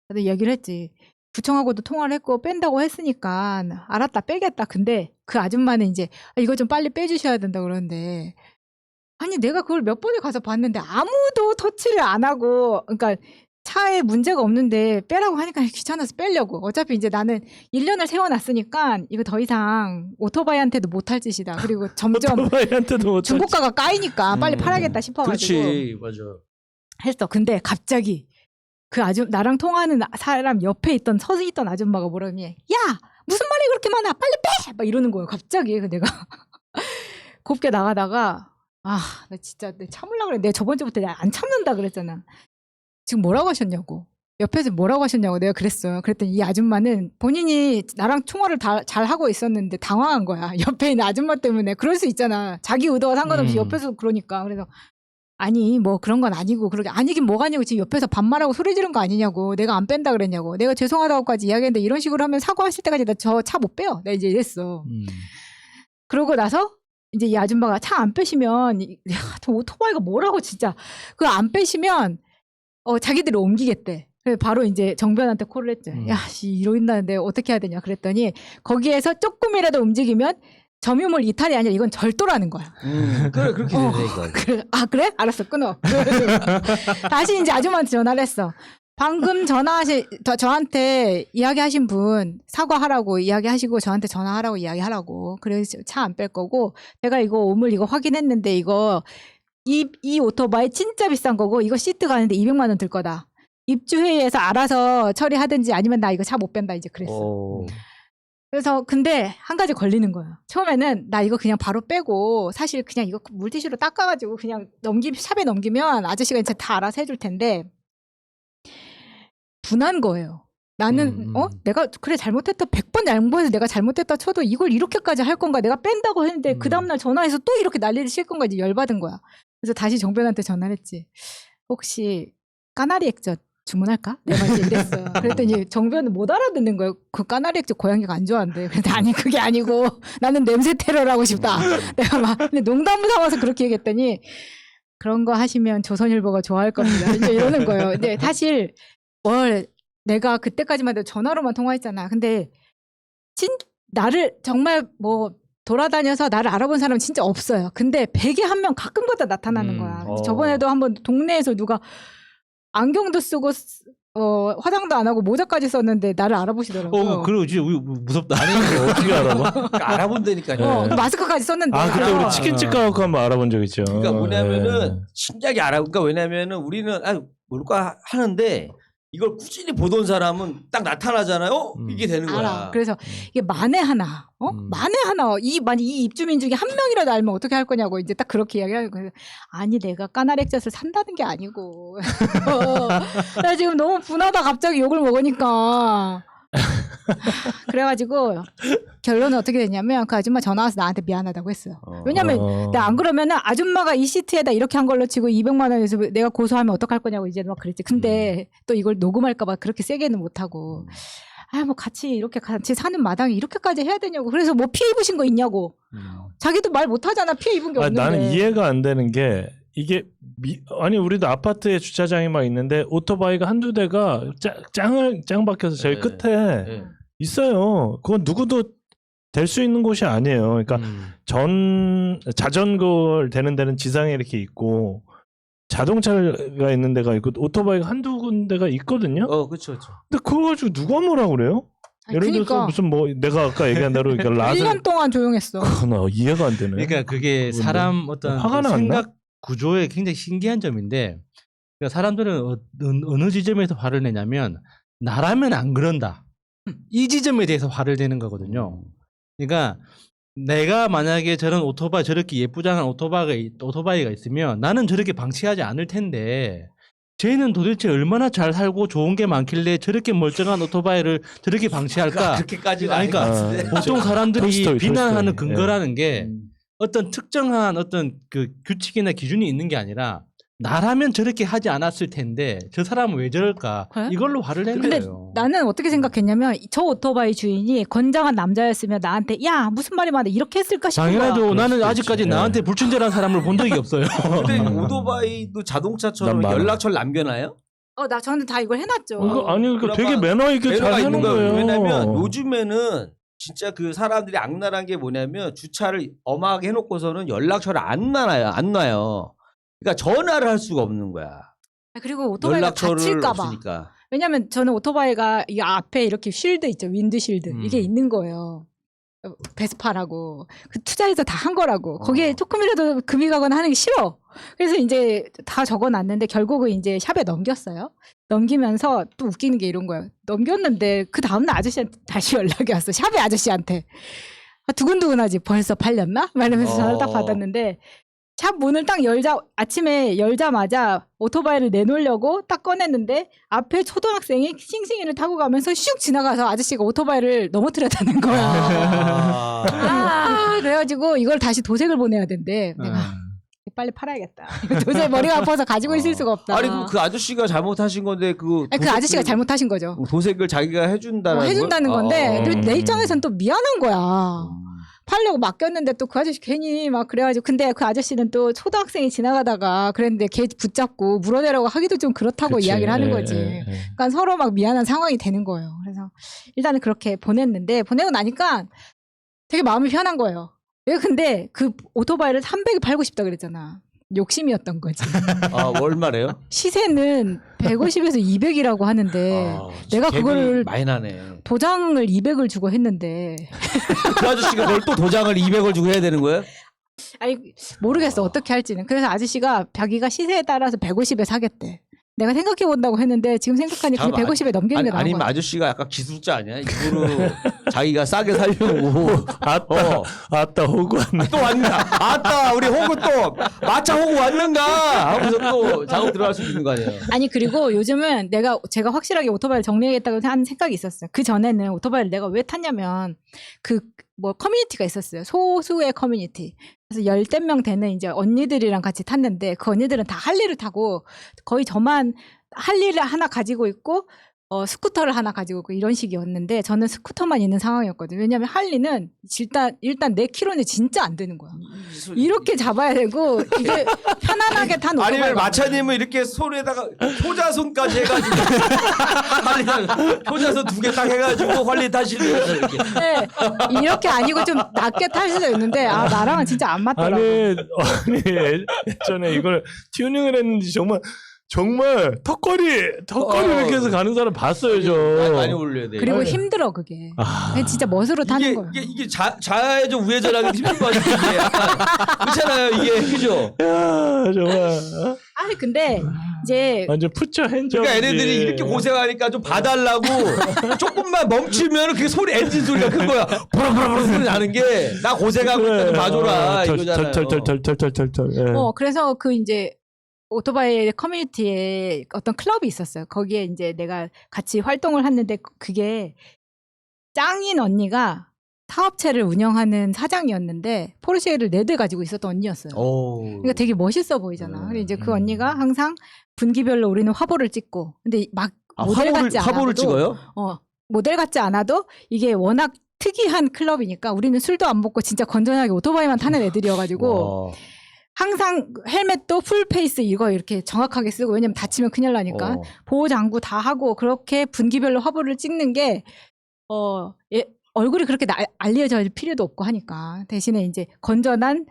내가 얘기를 했지. 구청하고도 통화를 했고 뺀다고 했으니까 알았다 빼겠다. 근데 그 아줌마는 이제 이거 좀 빨리 빼주셔야 된다 그러는데 아니 내가 그걸 몇 번을 가서 봤는데 아무도 터치를 안 하고 그러니까 차에 문제가 없는데 빼라고 하니까 귀찮아서 빼려고. 어차피 이제 나는 1년을 세워놨으니까 이거 더 이상 오토바이한테도 못할 짓이다. 그리고 점점 오토바이한테도 중고가가 까이니까 빨리 팔아야겠다 싶어가지고 그렇지, 맞아. 했어. 근데 갑자기 그 나랑 통화하는 사람 옆에 서 있던 아줌마가 뭐라니? 야 무슨 말이 그렇게 많아? 빨리 빼! 막 이러는 거예요. 갑자기. 내가 곱게 나가다가 나 진짜 내 참으려고 그래. 내가 저번 주부터 내가 안 참는다 그랬잖아. 지금 뭐라고 하셨냐고. 옆에서 뭐라고 하셨냐고 내가 그랬어요. 그랬더니 이 아줌마는 본인이 나랑 통화를 잘 하고 있었는데 당황한 거야. 옆에 있는 아줌마 때문에. 그럴 수 있잖아. 자기 의도와 상관없이 옆에서 그러니까. 그래서 아니 뭐 그런 건 아니고 그러게 아니긴 뭐가 아니고 지금 옆에서 반말하고 소리 지른 거 아니냐고. 내가 안 뺀다 그랬냐고. 내가 죄송하다고까지 이야기했는데 이런 식으로 하면 사과하실 때까지 나 저 차 못 빼요. 내가 이제 이랬어. 그러고 나서 이제 이 아줌마가 차 안 빼시면 저 오토바이가 뭐라고 진짜 그거 안 빼시면 자기들이 옮기겠대. 그래서 바로 이제 정변한테 콜을 했죠. 야, 이러인다는데 어떻게 해야 되냐 그랬더니 거기에서 조금이라도 움직이면 점유물 이탈이 아니라 이건 절도라는 거야. 그래 그렇게 되네 이거. 그래? 알았어 끊어. 다시 이제 아줌마한테 전화를 했어. 방금 저한테 이야기하신 분 사과하라고 이야기하시고 저한테 전화하라고 이야기하라고. 그래서 차 안 뺄 거고 내가 이거 오물 이거 확인했는데 이거 이 오토바이 진짜 비싼 거고 이거 시트 가는데 200만 원 들 거다. 입주회의에서 알아서 처리하든지 아니면 나 이거 차 못 뺀다 이제 그랬어. 그래서 근데 한 가지 걸리는 거야. 처음에는 나 이거 그냥 바로 빼고 사실 그냥 이거 물티슈로 닦아가지고 그냥 샵에 넘기면 아저씨가 이제 다 알아서 해줄 텐데 분한 거예요. 나는 내가 그래 잘못했다 100번 양보해서 내가 잘못했다 쳐도 이걸 이렇게까지 할 건가 내가 뺀다고 했는데 그 다음날 전화해서 또 이렇게 난리를 칠 건가 이제 열받은 거야. 그래서 다시 정변한테 전화를 했지. 혹시 까나리 액젓 주문할까? 내 말이 이랬어. 그랬더니 정변은 못 알아듣는 거예요. 그 까나리 액젓 고양이가 안 좋아한대. 그래서 아니 그게 아니고 나는 냄새 테러를 하고 싶다. 내가 막 근데 농담 삼아서 그렇게 얘기했더니 그런 거 하시면 조선일보가 좋아할 겁니다. 이제 이러는 거예요. 근데 사실 내가 그때까지만 해도 전화로만 통화했잖아. 근데 나를 정말 뭐 돌아다녀서 나를 알아본 사람은 진짜 없어요. 근데 100에 한 명 가끔가다 나타나는 거야. 저번에도 한번 동네에서 누가 안경도 쓰고 화장도 안 하고 모자까지 썼는데 나를 알아보시더라고요. 그러지. 무섭다. 아니 어떻게 알아봐? 그러니까 알아본다니까요. 마스크까지 썼는데. 그때 우리 치킨집 가고 한번 알아본 적 있죠. 그러니까 뭐냐면은 신기하게 그러니까 왜냐면은 우리는 뭘까 하는데 이걸 꾸준히 보던 사람은 딱 나타나잖아요. 이게 되는 거야. 알아. 그래서 이게 만에 하나, 만에 하나 이 입주민 중에 한 명이라도 알면 어떻게 할 거냐고 이제 딱 그렇게 이야기하는 거예요. 아니 내가 까나리 액젓을 산다는 게 아니고 나 지금 너무 분하다 갑자기 욕을 먹으니까. 그래가지고 결론은 어떻게 됐냐면 그 아줌마 전화 와서 나한테 미안하다고 했어요. 왜냐면 내가 안 그러면은 아줌마가 이 시트에다 이렇게 한 걸로 치고 200만 원에서 내가 고소하면 어떡할 거냐고 이제 막 그랬지. 근데 또 이걸 녹음할까 봐 그렇게 세게는 못하고 뭐 같이 사는 마당에 이렇게까지 해야 되냐고. 그래서 뭐 피해 입으신 거 있냐고. 자기도 말 못하잖아. 피해 입은 게 없는데. 나는 이해가 안 되는 게 이게 아니 우리도 아파트에 주차장이 막 있는데 오토바이가 한두 대가 짱 박혀서 제일 끝에 있어요. 그건 누구도 될 수 있는 곳이 아니에요. 그러니까 자전거 되는 데는 지상에 이렇게 있고 자동차가 있는 데가 있고 오토바이가 한두 군데가 있거든요. 그렇죠. 근데 그거 가지고 누가 뭐라 그래요? 예를 들어서 무슨 뭐 내가 아까 얘기한 대로 그러니까 1년 동안 조용했어. 나 이해가 안 되네. 그러니까 그게 사람 어떤 화가 생각 구조에 굉장히 신기한 점인데 그러니까 사람들은 어느 지점에서 화를 내냐면 나라면 안 그런다. 이 지점에 대해서 화를 내는 거거든요. 그러니까 내가 만약에 저런 저렇게 예쁘장한 오토바이가 있으면 나는 저렇게 방치하지 않을 텐데 쟤는 도대체 얼마나 잘 살고 좋은 게 많길래 저렇게 멀쩡한 오토바이를 저렇게 방치할까? 그렇게까지는 그러니까 보통 사람들이 토스토이. 비난하는 근거라는 게 어떤 특정한 어떤 그 규칙이나 기준이 있는 게 아니라 나라면 저렇게 하지 않았을 텐데 저 사람은 왜 저럴까? 그래? 이걸로 화를 내는 근데 거예요. 나는 어떻게 생각했냐면 저 오토바이 주인이 건장한 남자였으면 나한테 야 무슨 말이 많아 이렇게 했을까 싶은 거야. 당연하죠. 나는 그렇지. 아직까지 나한테 불친절한 사람을 본 적이 없어요. 근데 오토바이도 자동차처럼 난 많아. 연락처를 남겨놔요? 저는 다 이걸 해놨죠. 아니 그 되게 매너 있게 잘 매너가 하는 있는 거예요. 왜냐면 요즘에는 진짜 그 사람들이 악랄한 게 뭐냐면 주차를 엄하게 해놓고서는 연락처를 안 놔요. 그러니까 전화를 할 수가 없는 거야. 그리고 오토바이가 연락처를 다칠까봐. 없으니까. 왜냐면 저는 오토바이가 이 앞에 이렇게 쉴드 있죠. 윈드 쉴드. 이게 있는 거예요. 베스파라고. 그 투자해서 다 한 거라고. 거기에 조금이라도 금이 가거나 하는 게 싫어. 그래서 이제 다 적어놨는데 결국은 이제 샵에 넘겼어요. 넘기면서 또 웃기는 게 이런 거예요. 넘겼는데 그 다음날 아저씨한테 다시 연락이 왔어. 샵의 아저씨한테. 두근두근하지. 벌써 팔렸나? 말하면서 전화를 딱 받았는데 샵 문을 딱 아침에 열자마자 오토바이를 내놓으려고 딱 꺼냈는데 앞에 초등학생이 싱싱이를 타고 가면서 슉 지나가서 아저씨가 오토바이를 넘어뜨렸다는 거야. 그래가지고 이걸 다시 도색을 보내야 된대. 내가 빨리 팔아야겠다. 도저히 머리가 아파서 가지고 있을 수가 없다. 아니 그 아저씨가 잘못하신 건데 그 아저씨가 잘못하신 거죠. 도색을 자기가 해준다는 건데 내 입장에서는 또 미안한 거야. 팔려고 맡겼는데 또 그 아저씨 괜히 막 그래가지고 근데 그 아저씨는 또 초등학생이 지나가다가 그랬는데 걔 붙잡고 물어내라고 하기도 좀 그렇다고 그치. 이야기를 하는 거지. 그러니까 서로 막 미안한 상황이 되는 거예요. 그래서 일단은 그렇게 보냈는데 보내고 나니까 되게 마음이 편한 거예요. 왜 근데 그 오토바이를 300에 팔고 싶다 그랬잖아. 욕심이었던 거지. 얼마래요? 시세는 150에서 200이라고 하는데 내가 그거를 많이 나네. 도장을 200을 주고 했는데 그 아저씨가 그걸 또 도장을 200을 주고 해야 되는 거예요? 아니 모르겠어 어떻게 할지는. 그래서 아저씨가 자기가 시세에 따라서 150에 사겠대. 내가 생각해 본다고 했는데 지금 생각하니까 그게 150에 넘기는 게 나은 아니면 거야. 아저씨가 약간 기술자 아니야? 일부러 자기가 싸게 살려고. 아따 호구 왔네. 또 왔나? 아따 우리 호구 또 마차 호구 왔는가? 하면서 또 작업 들어갈 수 있는 거 아니에요? 아니 그리고 요즘은 제가 확실하게 오토바이를 정리하겠다고 하는 생각이 있었어요. 그 전에는 오토바이를 내가 왜 탔냐면 그 뭐 커뮤니티가 있었어요. 소수의 커뮤니티. 그래서 10명 되는 이제 언니들이랑 같이 탔는데 그 언니들은 다 할리를 타고 거의 저만 할리를 하나 가지고 있고 스쿠터를 하나 가지고 있고 이런 식이었는데 저는 스쿠터만 있는 상황이었거든요. 왜냐하면 할리는 일단 내 키로는 진짜 안 되는 거야. 이렇게 잡아야 되고 이게 편안하게 탄 오토바이. 아니면 마차님은 이렇게 손에다가 효자손까지 해가지고 할리 효자손 2개 딱 해가지고 할리 타시려고 이렇게. 네, 이렇게 아니고 좀 낮게 탈 수도 있는데 나랑은 진짜 안 맞더라고. 아니 예전에 이걸 튜닝을 했는지 정말 턱걸이 이렇게 해서 가는 사람 봤어요 많이 저. 올려야 돼. 그리고 네. 힘들어 그게. 그게 진짜 멋으로 타는 거예요. 이게 좌회전 우회전하기 힘들 것 같은데 약간 그렇잖아요 이게 그죠? 야 정말 아니 근데 이제 완전 푸처 핸즈. 그러니까 얘네들이 이렇게 고생하니까 좀 봐달라고 조금만 멈추면 그게 소리 엔진 소리가 큰 거야. 보라보라 소리 나는 게 나 고생하고 있다 좀 봐줘라 이거잖아요. 털털털털털털털. 그래서 그 이제 오토바이 커뮤니티에 어떤 클럽이 있었어요. 거기에 이제 내가 같이 활동을 했는데 그게 짱인 언니가 사업체를 운영하는 사장이었는데 포르쉐를 4대 가지고 있었던 언니였어요. 그러니까 되게 멋있어 보이잖아. 근데 이제 그 언니가 항상 분기별로 우리는 화보를 찍고 근데 막 모델 같지 않아도 화보를 찍어요? 모델 같지 않아도 이게 워낙 특이한 클럽이니까 우리는 술도 안 먹고 진짜 건전하게 오토바이만 타는 애들이어가지고 항상 헬멧도 풀페이스 이거 이렇게 정확하게 쓰고 왜냐면 다치면 큰일 나니까 보호 장구 다 하고 그렇게 분기별로 화보를 찍는 게 얼굴이 그렇게 알려질 필요도 없고 하니까 대신에 이제 건전한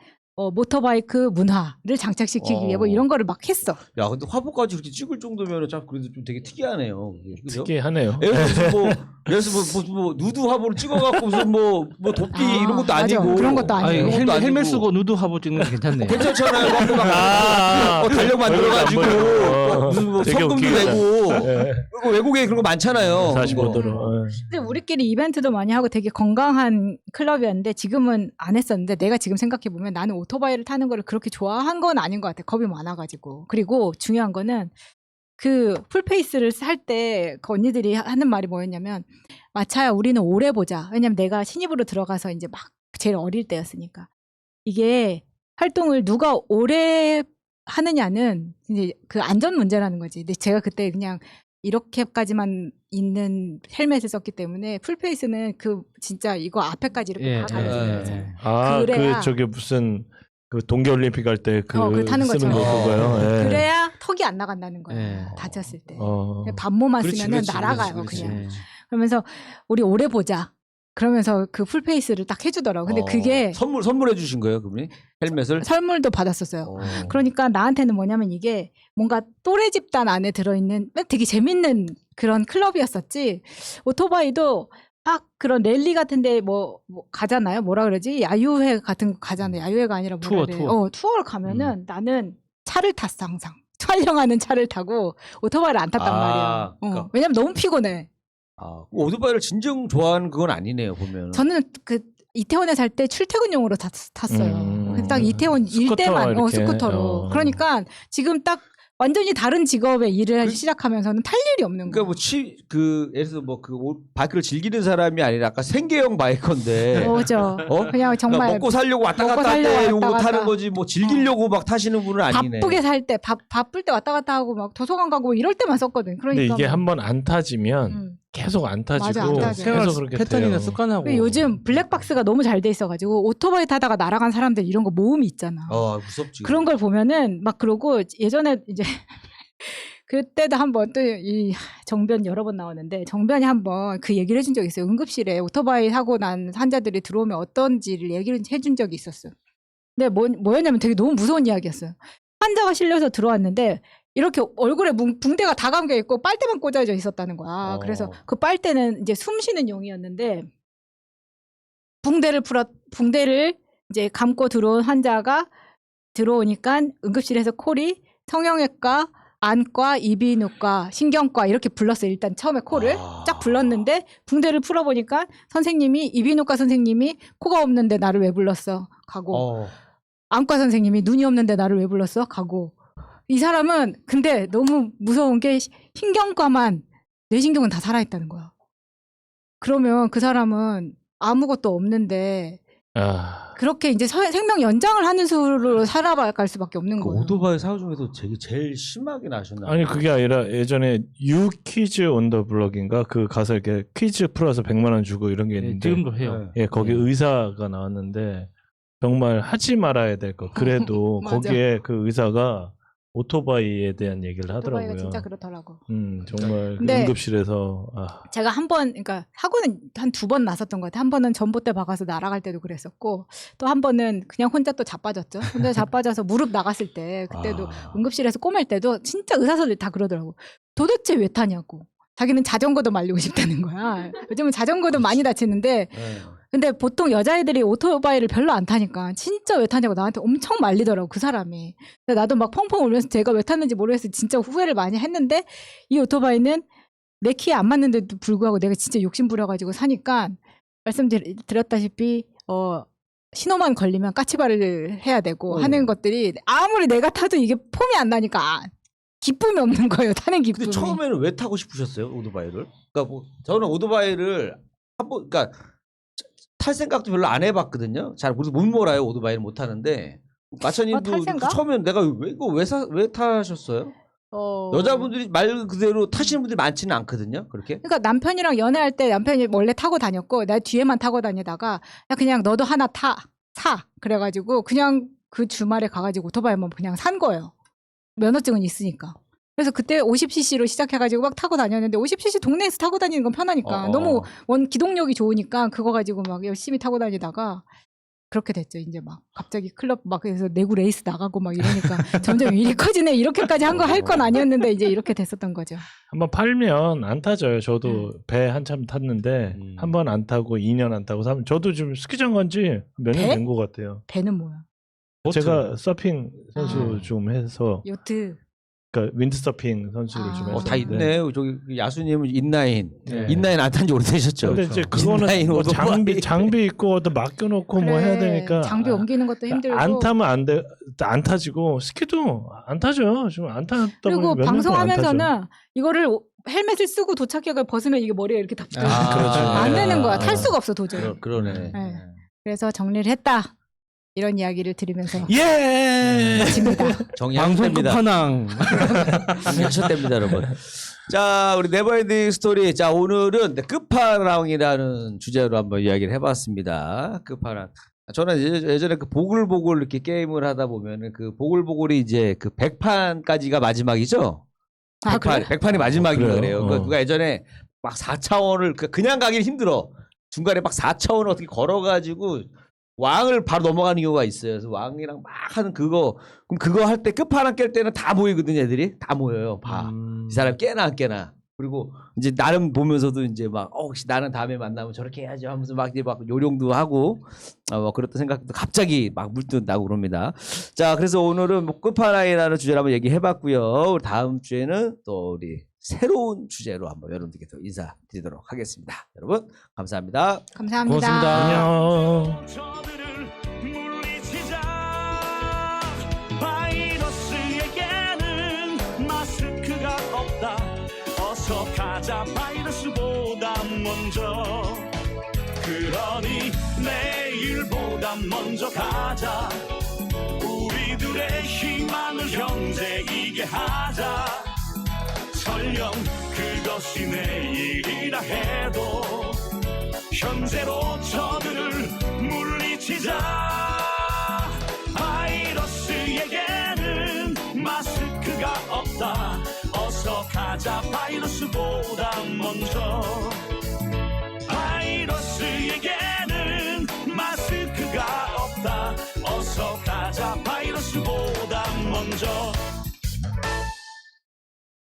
모터바이크 문화를 장착시키기 위해 뭐 이런 거를 막 했어. 야, 근데 화보까지 그렇게 찍을 정도면 참 그래도 좀 되게 특이하네요. 그죠? 특이하네요. 예를 들어서 뭐 누드 화보를 찍어갖고 무슨 뭐 도끼 이런 것도 맞아. 아니고 그런 것도 아니고. 그런 것도 헬멧 아니고. 쓰고 누드 화보 찍는 게 괜찮네. 괜찮잖아요. 화보 막 달력 만들어가지고 무슨 뭐 되게 성금도 웃기겠다. 내고 예. 그리고 외국에 그런 거 많잖아요. 45도로. 근데 우리끼리 이벤트도 많이 하고 되게 건강한 클럽이었는데 지금은 안 했었는데 내가 지금 생각해보면 나는 오토바이를 타는 거를 그렇게 좋아한 건 아닌 것 같아. 겁이 많아가지고. 그리고 중요한 거는 그 풀페이스를 살 때 그 언니들이 하는 말이 뭐였냐면 마차야 우리는 오래 보자. 왜냐면 내가 신입으로 들어가서 이제 막 제일 어릴 때였으니까. 이게 활동을 누가 오래 하느냐는 이제 그 안전 문제라는 거지. 근데 제가 그때 그냥 이렇게까지만 있는 헬멧을 썼기 때문에 풀페이스는 그 진짜 이거 앞에까지 이렇게 다 가려주는 거죠. 그래야- 그 저게 무슨 그 동계올림픽 할 때 그 그 타는 쓰는 거 것처럼. 그거요. 예. 그래야 턱이 안 나간다는 거야. 예. 다쳤을 때. 어. 반모만 그렇지, 쓰면은 그렇지, 날아가요 그렇지, 그냥. 그렇지. 그러면서 우리 오래 보자. 그러면서 그 풀페이스를 딱 해주더라고. 근데 그게 선물해 주신 거예요, 그분이 헬멧을? 선물도 받았었어요. 그러니까 나한테는 뭐냐면 이게 뭔가 또래 집단 안에 들어있는 되게 재밌는 그런 클럽이었었지. 오토바이도 막 그런 랠리 같은데 뭐 가잖아요. 뭐라 그러지? 야유회 같은 거 가잖아요. 야유회가 아니라 뭐라 그래? 투어를 가면은 나는 차를 탔어 항상. 촬영하는 차를 타고 오토바이를 안 탔단 말이야. 그러니까- 왜냐면 너무 피곤해. 오토바이를 진정 좋아하는 그건 아니네요, 보면. 저는 그 이태원에 살 때 출퇴근용으로 탔어요. 딱 이태원 스쿠터 일대만 이렇게. 스쿠터로. 그러니까 지금 딱 완전히 다른 직업의 일을 시작하면서는 탈 일이 없는 그러니까 거예요. 예를 들어서 바이크를 즐기는 사람이 아니라 아까 생계형 바이커인데. 그죠. 그냥 정말 그러니까 먹고 살려고 왔다 먹고 갔다 할 살려고 때 왔다 요거 갔다. 타는 거지 뭐 즐기려고 막 타시는 분은 아니네. 바쁘게 살 때 바쁠 때 왔다 갔다 하고 막 도서관 가고 뭐 이럴 때만 썼거든. 근데 그러니까 이게 뭐. 한 번 안 타지면 계속 안 타지고 맞아, 안 타져. 생활 계속 그렇게 패턴이나 돼요. 습관하고. 그리고 요즘 블랙박스가 너무 잘 돼 있어가지고 오토바이 타다가 날아간 사람들 이런 거 모음이 있잖아. 무섭지. 그런 걸 보면은 막 그러고 예전에 이제 그때도 한번 또 이 정변 여러 번 나왔는데 정변이 한번 그 얘기를 해준 적이 있어요. 응급실에 오토바이 사고 난 환자들이 들어오면 어떤지를 얘기를 해준 적이 있었어요. 근데 뭐였냐면 되게 너무 무서운 이야기였어요. 환자가 실려서 들어왔는데 이렇게 얼굴에 붕대가 다 감겨 있고 빨대만 꽂아져 있었다는 거야. 그래서 그 빨대는 이제 숨 쉬는 용이었는데 붕대를 이제 감고 들어온 환자가 들어오니까 응급실에서 콜이 성형외과 안과, 이비인후과, 신경과 이렇게 불렀어요. 일단 처음에 코를 쫙 불렀는데 붕대를 풀어보니까 선생님이 이비인후과 선생님이 코가 없는데 나를 왜 불렀어? 가고 안과 선생님이 눈이 없는데 나를 왜 불렀어? 가고 이 사람은 근데 너무 무서운 게 신경과만 뇌신경은 다 살아있다는 거야. 그러면 그 사람은 아무것도 없는데 그렇게 이제 생명 연장을 하는 수로 살아갈 수밖에 없는 그 거예요. 오토바이 사고 중에서 제일 심하게 나셨나요? 아니 그게 아니라 예전에 유 퀴즈 온 더 블럭인가 그 가서 이렇게 퀴즈 풀어서 100만 원 주고 이런 게 네, 있는데 지금도 해요. 예 거기 의사가 나왔는데 정말 하지 말아야 될 거 그래도 맞아. 거기에 그 의사가 오토바이에 대한 얘기를 하더라고요. 오토바이가 진짜 그렇더라고. 정말 그 근데 응급실에서 제가 한 번, 그러니까 사고는 한 2번 났었던 것 같아요. 한 번은 전봇대 박아서 날아갈 때도 그랬었고, 또 한 번은 그냥 혼자 또 자빠졌죠. 혼자 자빠져서 무릎 나갔을 때, 그때도 응급실에서 꼬맬 때도 진짜 의사들 다 그러더라고. 도대체 왜 타냐고. 자기는 자전거도 말리고 싶다는 거야. 요즘은 자전거도 많이 다치는데, 근데 보통 여자애들이 오토바이를 별로 안 타니까 진짜 왜 타냐고 나한테 엄청 말리더라고 그 사람이. 근데 나도 막 펑펑 울면서 제가 왜 탔는지 모르겠어 진짜 후회를 많이 했는데 이 오토바이는 내 키에 안 맞는데도 불구하고 내가 진짜 욕심 부려가지고 사니까 말씀드렸다시피 신호만 걸리면 까치발을 해야 되고 하는 것들이 아무리 내가 타도 이게 폼이 안 나니까 기쁨이 없는 거예요. 타는 기쁨이. 근데 처음에는 왜 타고 싶으셨어요 오토바이를? 그러니까 뭐 저는 오토바이를 그러니까 탈 생각도 별로 안 해봤거든요. 잘 못 몰아요 오토바이를 못 타는데 마차님도 탈 생각? 처음엔 내가 왜 타셨어요? 여자분들이 말 그대로 타시는 분들이 많지는 않거든요. 그렇게? 그러니까 남편이랑 연애할 때 남편이 원래 타고 다녔고 나 뒤에만 타고 다니다가 야 그냥 너도 하나 사 그래가지고 그냥 그 주말에 가가지고 오토바이만 그냥 산 거예요. 면허증은 있으니까. 그래서 그때 50cc로 시작해가지고 막 타고 다녔는데 50cc 동네에서 타고 다니는 건 편하니까 너무 기동력이 좋으니까 그거 가지고 막 열심히 타고 다니다가 그렇게 됐죠. 이제 막 갑자기 클럽 막 그래서 내구 레이스 나가고 막 이러니까 점점 일이 커지네. 이렇게까지 한 거 할 건 아니었는데 이제 이렇게 됐었던 거죠. 한번 팔면 안 타져요. 저도 배 한참 탔는데 한 번 안 타고 2년 안 타고 3년 저도 지금 스키장 간지 몇 년 배? 된 것 같아요. 배는 뭐야? 제가 서핑 선수 좀 해서 요트. 그러니까 윈드서핑 선수를 좀 해서 다 있네. 저기 야수님은 인라인. 네. 인라인 안 탄 지 오래되셨죠? 근데 이제 그거는 인라인 뭐 오토바이. 장비 있고 어디 맡겨놓고 뭐 그래, 해야 되니까 장비 옮기는 것도 힘들고. 안 타면 안 타지고 스키도 안 타죠. 지금 안 타다 그리고 보면 몇년 동안 안 타죠. 방송하면서는 이거를 헬멧을 쓰고 도착객을 벗으면 이게 머리에 이렇게 다 붙어. 그렇죠. 안 되는 거야. 아. 탈 수가 없어 도저히. 그러네. 네. 그래서 정리를 했다. 이런 이야기를 드리면서 예. 마칩니다. 방송 정리하셨답니다. 끝판왕. 정리하셨답니다, 여러분. 자, 우리 네버엔딩 스토리. 자, 오늘은 끝판왕이라는 주제로 한번 이야기를 해봤습니다. 끝판왕. 저는 예전에 그 보글보글 이렇게 게임을 하다 보면은 그 보글보글이 이제 그 100판까지가 마지막이죠? 아, 100판이 마지막이라 그래요? 그래요. 그가 예전에 막 4차원을 그냥 가기는 힘들어. 중간에 막 4차원을 어떻게 걸어가지고 왕을 바로 넘어가는 경우가 있어요. 그래서 왕이랑 막 하는 그럼 그거 할 때 끝판왕 깰 때는 다 모이거든요, 애들이. 다 모여요. 이 사람 깨나 안 깨나. 그리고 이제 나름 보면서도 이제 막 혹시 나는 다음에 만나면 저렇게 해야죠 하면서 막 이제 막 요령도 하고 뭐 그랬던 생각도 갑자기 막 물뜻 나고 그럽니다. 자, 그래서 오늘은 뭐 끝판왕이라는 주제로 한번 얘기해봤고요. 다음 주에는 또 우리 새로운 주제로 한번 여러분들께 또 인사드리도록 하겠습니다. 여러분 감사합니다. 감사합니다. 고맙습니다. 안녕. 저들을 물리치자. 바이러스에게는 마스크가 없다. 어서 가자 바이러스보다 먼저. 그러니 내일보다 먼저 가자. 우리들의 희망을 형제이게 하자. 설령 그것이 내일이라 해도 현재로 저들을 물리치자. 바이러스에게는 마스크가 없다. 어서 가자 바이러스보다 먼저.